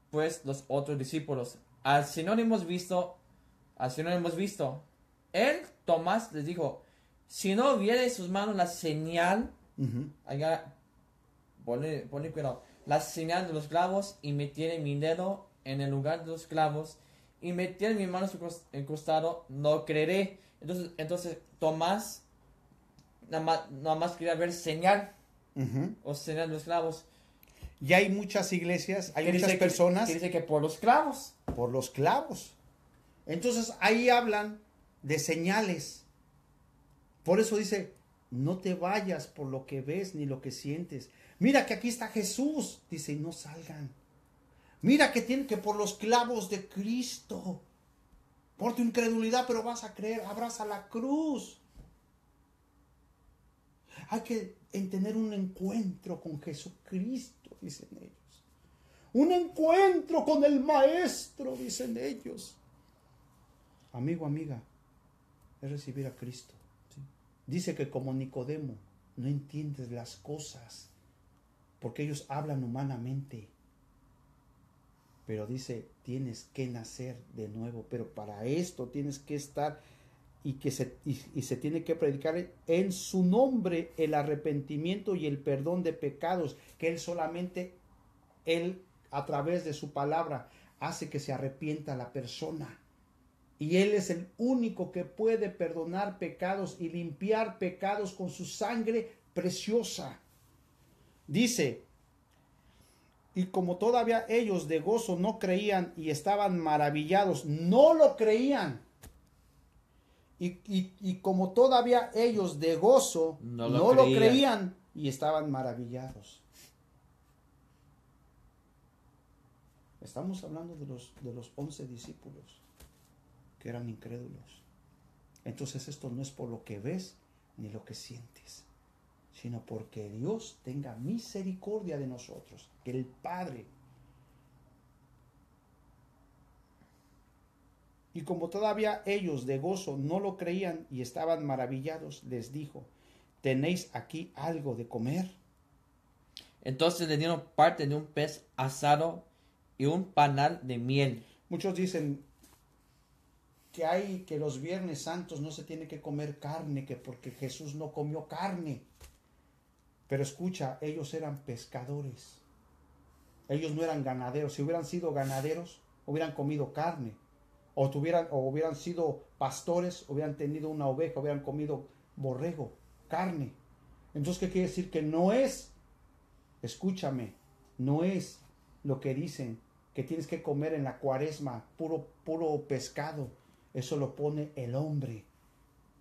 pues los otros discípulos: al Señor hemos visto. Él, Tomás, les dijo: si no viere en sus manos la señal, allá, ponle cuidado, la señal de los clavos, y metiere mi dedo en el lugar de los clavos, y metiere mi mano en el costado, no creeré. Entonces Tomás nada más quería ver señal, o señal de los clavos. Y hay muchas iglesias, hay muchas personas que dice que por los clavos. Por los clavos. Entonces ahí hablan de señales. Por eso dice, no te vayas por lo que ves ni lo que sientes. Mira que aquí está Jesús. Dice, y no salgan. Mira que tienen que por los clavos de Cristo. Por tu incredulidad, pero vas a creer. Abraza la cruz. Hay que tener un encuentro con Jesucristo, dicen ellos. Un encuentro con el Maestro, dicen ellos. Amigo, amiga, es recibir a Cristo. Dice que como Nicodemo no entiendes las cosas porque ellos hablan humanamente. Pero dice, tienes que nacer de nuevo. Pero para esto tienes que estar y se tiene que predicar en su nombre el arrepentimiento y el perdón de pecados, que Él solamente, Él a través de su palabra hace que se arrepienta la persona. Y Él es el único que puede perdonar pecados y limpiar pecados con su sangre preciosa. Dice, y como todavía ellos de gozo no creían y estaban maravillados, no lo creían. Y como todavía ellos de gozo no lo creían y estaban maravillados. Estamos hablando de los 11 discípulos que eran incrédulos. Entonces esto no es por lo que ves ni lo que sientes, sino porque Dios tenga misericordia de nosotros, que el Padre. Y como todavía ellos de gozo no lo creían y estaban maravillados, les dijo, ¿tenéis aquí algo de comer? Entonces le dieron parte de un pez asado y un panal de miel. Muchos dicen que los Viernes Santos no se tiene que comer carne, que porque Jesús no comió carne. Pero escucha, ellos eran pescadores. Ellos no eran ganaderos. Si hubieran sido ganaderos, hubieran comido carne. O hubieran sido pastores, hubieran tenido una oveja, hubieran comido borrego, carne. Entonces, ¿qué quiere decir? Que no es, escúchame, no es lo que dicen, que tienes que comer en la cuaresma, puro pescado. Eso lo pone el hombre.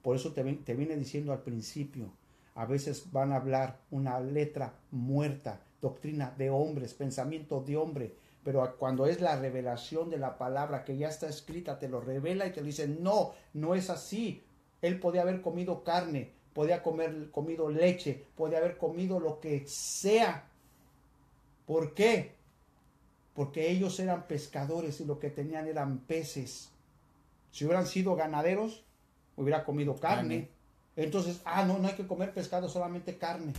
Por eso te vine diciendo al principio, a veces van a hablar una letra muerta, doctrina de hombres, pensamiento de hombre. Pero cuando es la revelación de la palabra que ya está escrita, te lo revela y te lo dice, no, no es así. Él podía haber comido carne, podía haber comido leche, podía haber comido lo que sea. ¿Por qué? Porque ellos eran pescadores y lo que tenían eran peces. Si hubieran sido ganaderos, hubiera comido carne. Entonces, no hay que comer pescado, solamente carne.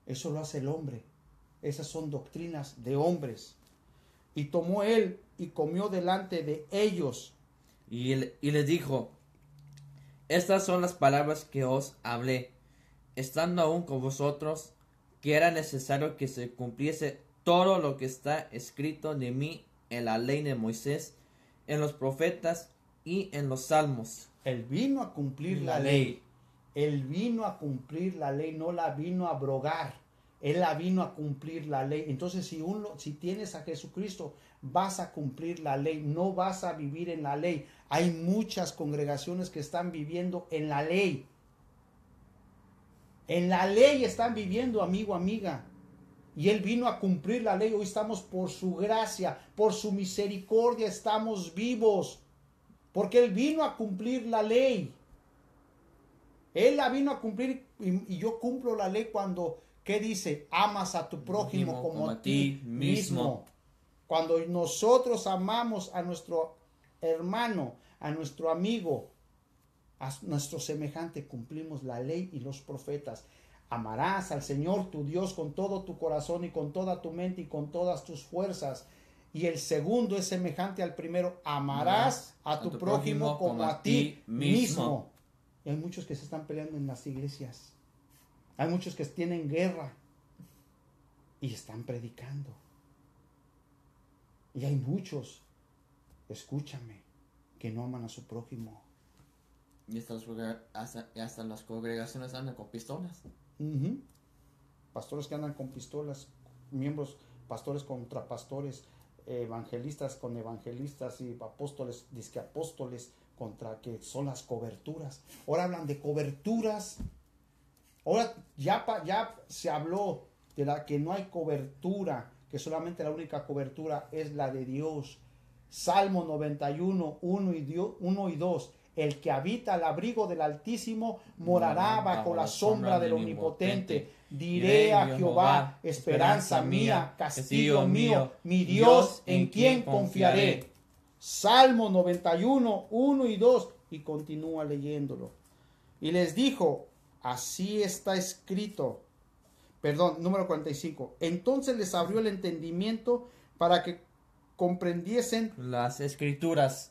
Eso lo hace el hombre. Esas son doctrinas de hombres. Y tomó él y comió delante de ellos. Y les dijo, estas son las palabras que os hablé, estando aún con vosotros, que era necesario que se cumpliese todo lo que está escrito de mí en la ley de Moisés, en los profetas y en los salmos. Él vino a cumplir la ley. Él vino a cumplir la ley, no la vino a abrogar. Él la vino a cumplir la ley. Entonces, si tienes a Jesucristo, vas a cumplir la ley, no vas a vivir en la ley. Hay muchas congregaciones que están viviendo en la ley. En la ley están viviendo, amigo, amiga. Y Él vino a cumplir la ley. Hoy estamos por su gracia, por su misericordia, estamos vivos. Porque Él vino a cumplir la ley. Él la vino a cumplir y yo cumplo la ley cuando... ¿Qué dice? Amas a tu prójimo como a ti mismo. Cuando nosotros amamos a nuestro hermano, a nuestro amigo, a nuestro semejante, cumplimos la ley y los profetas. Amarás al Señor tu Dios con todo tu corazón y con toda tu mente y con todas tus fuerzas. Y el segundo es semejante al primero. Amarás a tu prójimo como a ti mismo. Y hay muchos que se están peleando en las iglesias. Hay muchos que tienen guerra y están predicando. Y hay muchos, escúchame, que no aman a su prójimo. Y hasta las congregaciones andan con pistolas. Pastores que andan con pistolas, pastores contra pastores, evangelistas con evangelistas y apóstoles, disque apóstoles contra que son las coberturas. Ahora hablan de coberturas. Ahora ya se habló de la que no hay cobertura, que solamente la única cobertura es la de Dios. Salmo 91, 1 y 2. El que habita al abrigo del Altísimo morará bajo la sombra del Omnipotente. Diré a Jehová, esperanza mía, castillo mío, mi Dios en quien confiaré. Salmo 91, 1 y 2. y continúa leyéndolo. Y les dijo, así está escrito. Perdón, número 45. Entonces les abrió el entendimiento para que comprendiesen las escrituras.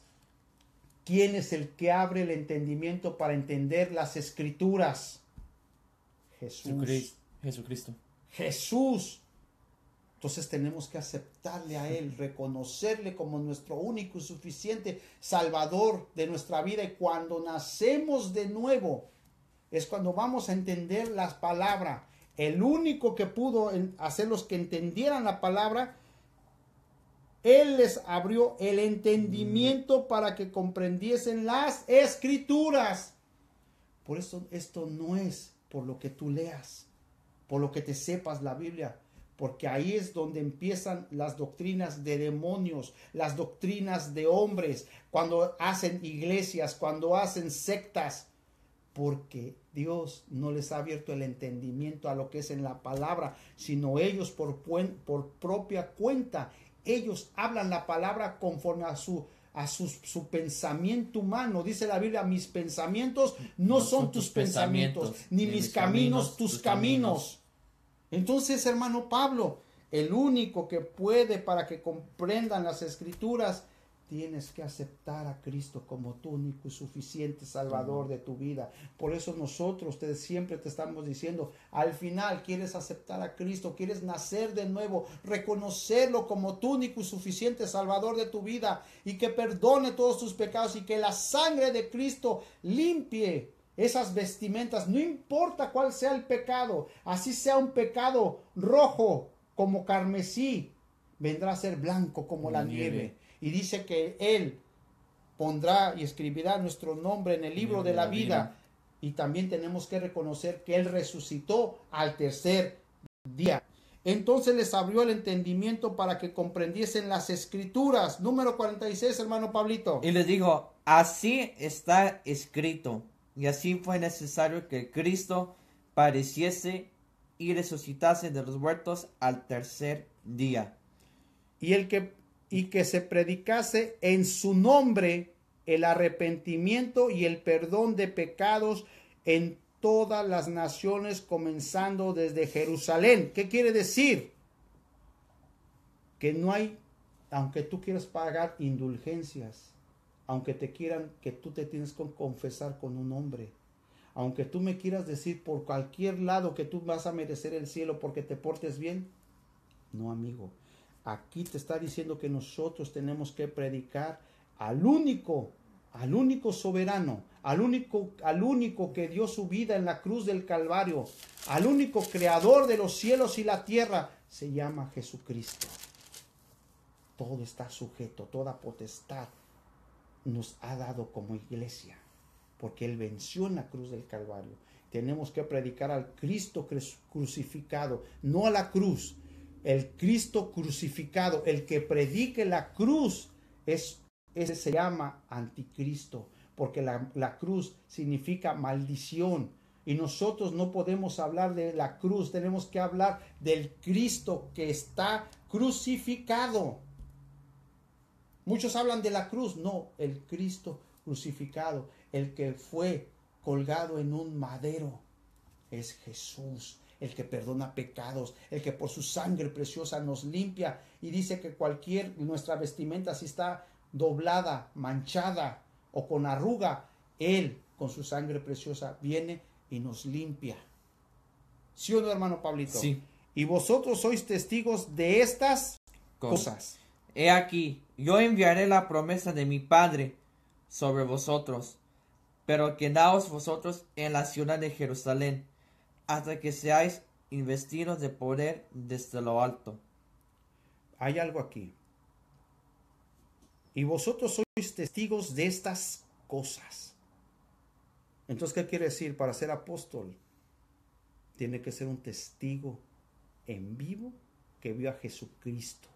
¿Quién es el que abre el entendimiento para entender las escrituras? Jesús. Jesucristo. Jesús. Entonces tenemos que aceptarle a Él, reconocerle como nuestro único y suficiente Salvador de nuestra vida. Y cuando nacemos de nuevo, es cuando vamos a entender las palabras. El único que pudo hacerlos que entendieran la palabra, Él les abrió el entendimiento para que comprendiesen las escrituras. Por eso esto no es por lo que tú leas, por lo que te sepas la Biblia, porque ahí es donde empiezan las doctrinas de demonios, las doctrinas de hombres, cuando hacen iglesias, cuando hacen sectas, porque Dios no les ha abierto el entendimiento a lo que es en la palabra, sino ellos por propia cuenta, ellos hablan la palabra conforme a su pensamiento humano. Dice la Biblia, mis pensamientos no son tus pensamientos, ni mis caminos tus caminos. Entonces, hermano Pablo, el único que puede para que comprendan las escrituras, tienes que aceptar a Cristo como tu único y suficiente Salvador de tu vida. Por eso nosotros siempre te estamos diciendo, al final quieres aceptar a Cristo, quieres nacer de nuevo, reconocerlo como tu único y suficiente Salvador de tu vida y que perdone todos tus pecados y que la sangre de Cristo limpie esas vestimentas, no importa cuál sea el pecado, así sea un pecado rojo como carmesí, vendrá a ser blanco como la nieve. Y dice que Él pondrá y escribirá nuestro nombre en el libro de la vida. Y también tenemos que reconocer que Él resucitó al tercer día. Entonces les abrió el entendimiento para que comprendiesen las escrituras. Número 46, hermano Pablito. Y les dijo, así está escrito. Y así fue necesario que Cristo padeciese y resucitase de los muertos al tercer día. Y que se predicase en su nombre el arrepentimiento y el perdón de pecados en todas las naciones, comenzando desde Jerusalén. ¿Qué quiere decir? Que no hay, aunque tú quieras pagar indulgencias, aunque te quieran, que tú te tienes que confesar con un hombre, aunque tú me quieras decir por cualquier lado que tú vas a merecer el cielo porque te portes bien, no, amigo. Aquí te está diciendo que nosotros tenemos que predicar al único soberano, al único que dio su vida en la cruz del Calvario, al único creador de los cielos y la tierra, se llama Jesucristo. Todo está sujeto, toda potestad nos ha dado como iglesia, porque Él venció en la cruz del Calvario. Tenemos que predicar al Cristo crucificado, no a la cruz. El Cristo crucificado, el que predique la cruz, ese se llama anticristo, porque la cruz significa maldición. Y nosotros no podemos hablar de la cruz, tenemos que hablar del Cristo que está crucificado. Muchos hablan de la cruz, no, el Cristo crucificado, el que fue colgado en un madero, es Jesús. El que perdona pecados, el que por su sangre preciosa nos limpia. Y dice que nuestra vestimenta, si está doblada, manchada o con arruga, Él con su sangre preciosa viene y nos limpia. ¿Sí o no, hermano Pablito? Sí. Y vosotros sois testigos de estas cosas. He aquí, yo enviaré la promesa de mi Padre sobre vosotros, pero quedaos vosotros en la ciudad de Jerusalén, hasta que seáis investidos de poder desde lo alto. Hay algo aquí. Y vosotros sois testigos de estas cosas. Entonces, ¿qué quiere decir? Para ser apóstol, tiene que ser un testigo en vivo que vio a Jesucristo.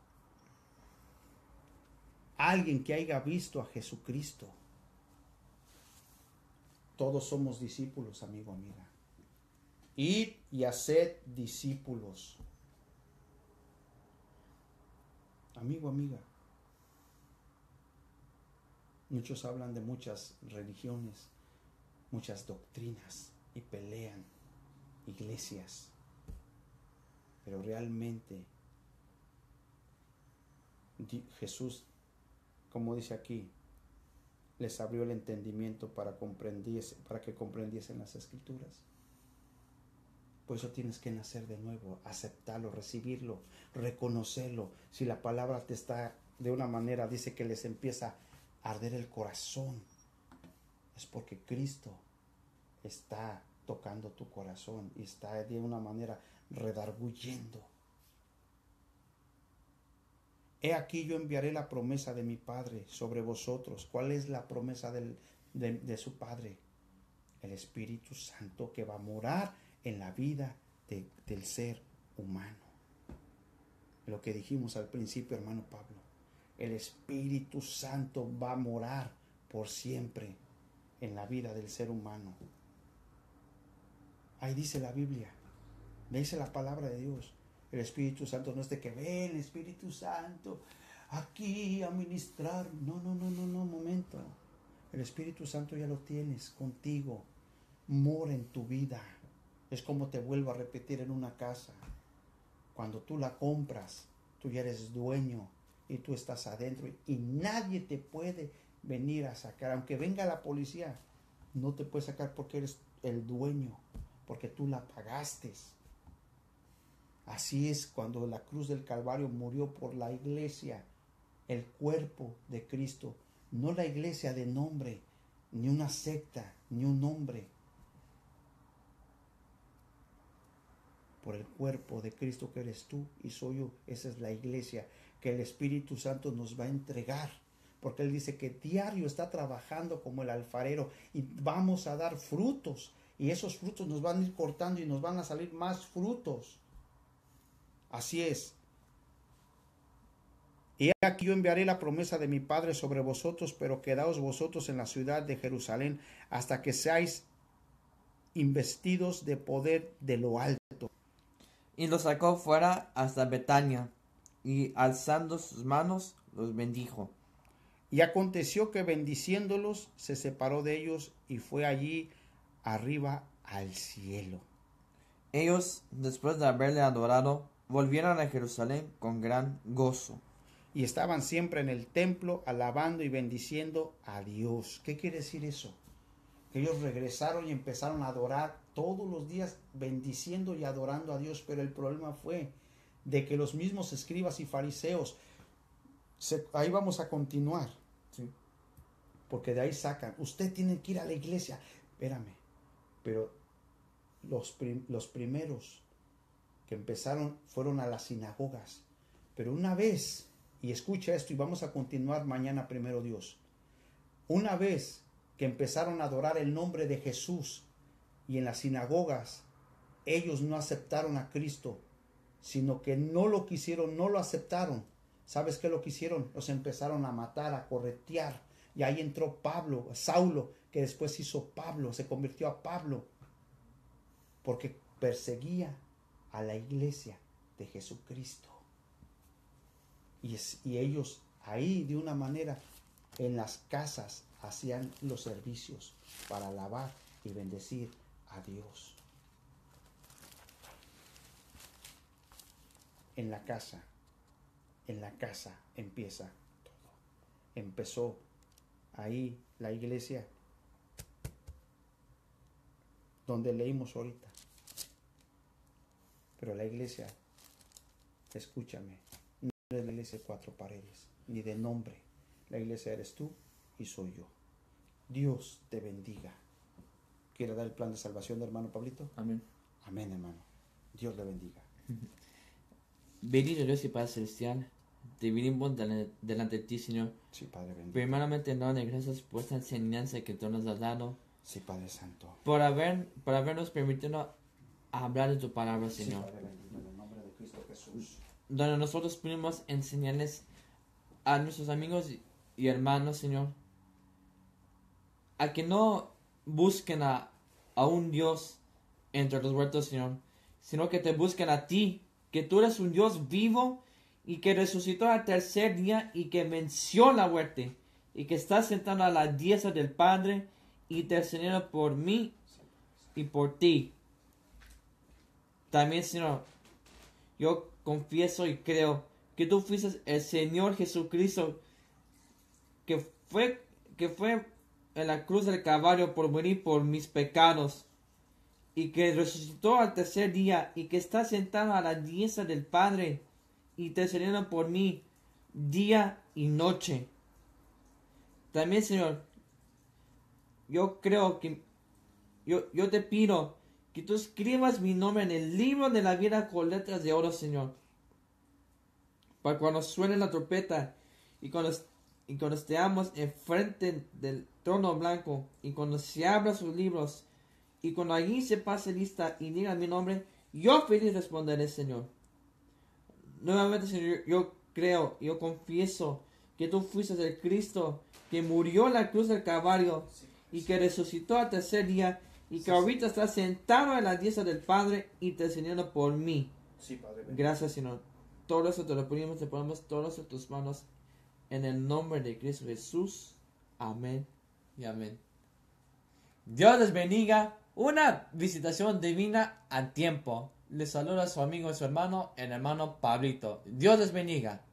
Alguien que haya visto a Jesucristo. Todos somos discípulos, amigo, amiga. Id y haced discípulos. Amigo, amiga. Muchos hablan de muchas religiones, muchas doctrinas y pelean iglesias. Pero realmente Jesús, como dice aquí, les abrió el entendimiento para que comprendiesen las escrituras. Por eso tienes que nacer de nuevo, aceptarlo, recibirlo, reconocerlo. Si la palabra te está de una manera, dice que les empieza a arder el corazón, es porque Cristo está tocando tu corazón y está de una manera redarguyendo. He aquí yo enviaré la promesa de mi Padre sobre vosotros. ¿Cuál es la promesa de su Padre? El Espíritu Santo que va a morar en la vida del ser humano. Lo que dijimos al principio, hermano Pablo. El Espíritu Santo va a morar por siempre en la vida del ser humano. Ahí dice la Biblia, dice la palabra de Dios. El Espíritu Santo no es de que ven, Espíritu Santo, aquí a ministrar. No, momento. El Espíritu Santo ya lo tienes contigo. Mora en tu vida. Es como te vuelvo a repetir en una casa. Cuando tú la compras, tú ya eres dueño y tú estás adentro y nadie te puede venir a sacar. Aunque venga la policía, no te puede sacar porque eres el dueño, porque tú la pagaste. Así es cuando la cruz del Calvario murió por la iglesia, el cuerpo de Cristo, no la iglesia de nombre, ni una secta, ni un nombre. Por el cuerpo de Cristo que eres tú y soy yo, esa es la iglesia que el Espíritu Santo nos va a entregar, porque Él dice que diario está trabajando como el alfarero y vamos a dar frutos y esos frutos nos van a ir cortando y nos van a salir más frutos. Así es. Y aquí yo enviaré la promesa de mi Padre sobre vosotros, pero quedaos vosotros en la ciudad de Jerusalén hasta que seáis investidos de poder de lo alto. Y los sacó fuera hasta Betania, y alzando sus manos, los bendijo. Y aconteció que bendiciéndolos, se separó de ellos y fue allí arriba al cielo. Ellos, después de haberle adorado, volvieron a Jerusalén con gran gozo. Y estaban siempre en el templo, alabando y bendiciendo a Dios. ¿Qué quiere decir eso? Que ellos regresaron y empezaron a adorar todos los días, bendiciendo y adorando a Dios. Pero el problema fue de que los mismos escribas y fariseos, ahí vamos a continuar, ¿sí? Porque de ahí sacan, usted tiene que ir a la iglesia. Espérame, pero los primeros que empezaron fueron a las sinagogas. Pero una vez, y escucha esto y vamos a continuar mañana primero Dios, una vez que empezaron a adorar el nombre de Jesús y en las sinagogas ellos no aceptaron a Cristo, sino que no lo quisieron, no lo aceptaron. ¿Sabes qué lo que hicieron? Los empezaron a matar, a corretear, y ahí entró Pablo, Saulo, que después hizo Pablo, se convirtió a Pablo, porque perseguía a la iglesia de Jesucristo. Y ellos ahí de una manera en las casas hacían los servicios para alabar y bendecir a Dios. En la casa empieza todo. Empezó ahí la iglesia donde leímos ahorita. Pero la iglesia, escúchame, no es la iglesia de cuatro paredes, ni de nombre. La iglesia eres tú y soy yo. Dios te bendiga. ¿Quiere dar el plan de salvación de hermano Pablito? Amén. Amén, hermano. Dios le bendiga. Bendito Dios y Padre Celestial, te vinimos delante de ti, Señor. Sí, Padre bendito. Primeramente, darle gracias por esta enseñanza que tú nos has dado. Sí, Padre Santo. Por habernos permitido hablar de tu palabra, Señor. Sí, Padre bendito, en el nombre de Cristo Jesús. Donde nosotros pudimos enseñarles a nuestros amigos y hermanos, Señor, a que no busquen a un Dios entre los huertos, Señor, sino que te busquen a ti, que tú eres un Dios vivo y que resucitó al tercer día y que venció la muerte y que está sentado a la diestra del Padre, intercediendo por mí y por ti. También, Señor, yo confieso y creo que tú fuiste el Señor Jesucristo que fue en la cruz del Calvario por morir por mis pecados, y que resucitó al tercer día, y que está sentado a la diestra del Padre, intercediendo por mí día y noche. También, Señor, yo creo que yo te pido que tú escribas mi nombre en el libro de la vida con letras de oro, Señor, para cuando suene la trompeta y cuando estemos enfrente del trono blanco, y cuando se abran sus libros, y cuando allí se pase lista y diga mi nombre, yo feliz responderé, Señor. Nuevamente, Señor, yo creo, yo confieso que tú fuiste el Cristo que murió en la cruz del Calvario y que resucitó al tercer día, y que ahorita está sentado en la diestra del Padre intercediendo por mí. Sí, Padre. Gracias, Señor. Todo eso te lo pedimos, te ponemos todos en tus manos, en el nombre de Cristo Jesús. Amén y amén. Dios les bendiga. Una visitación divina a tiempo. Les saluda a su amigo y su hermano, el hermano Pablito. Dios les bendiga.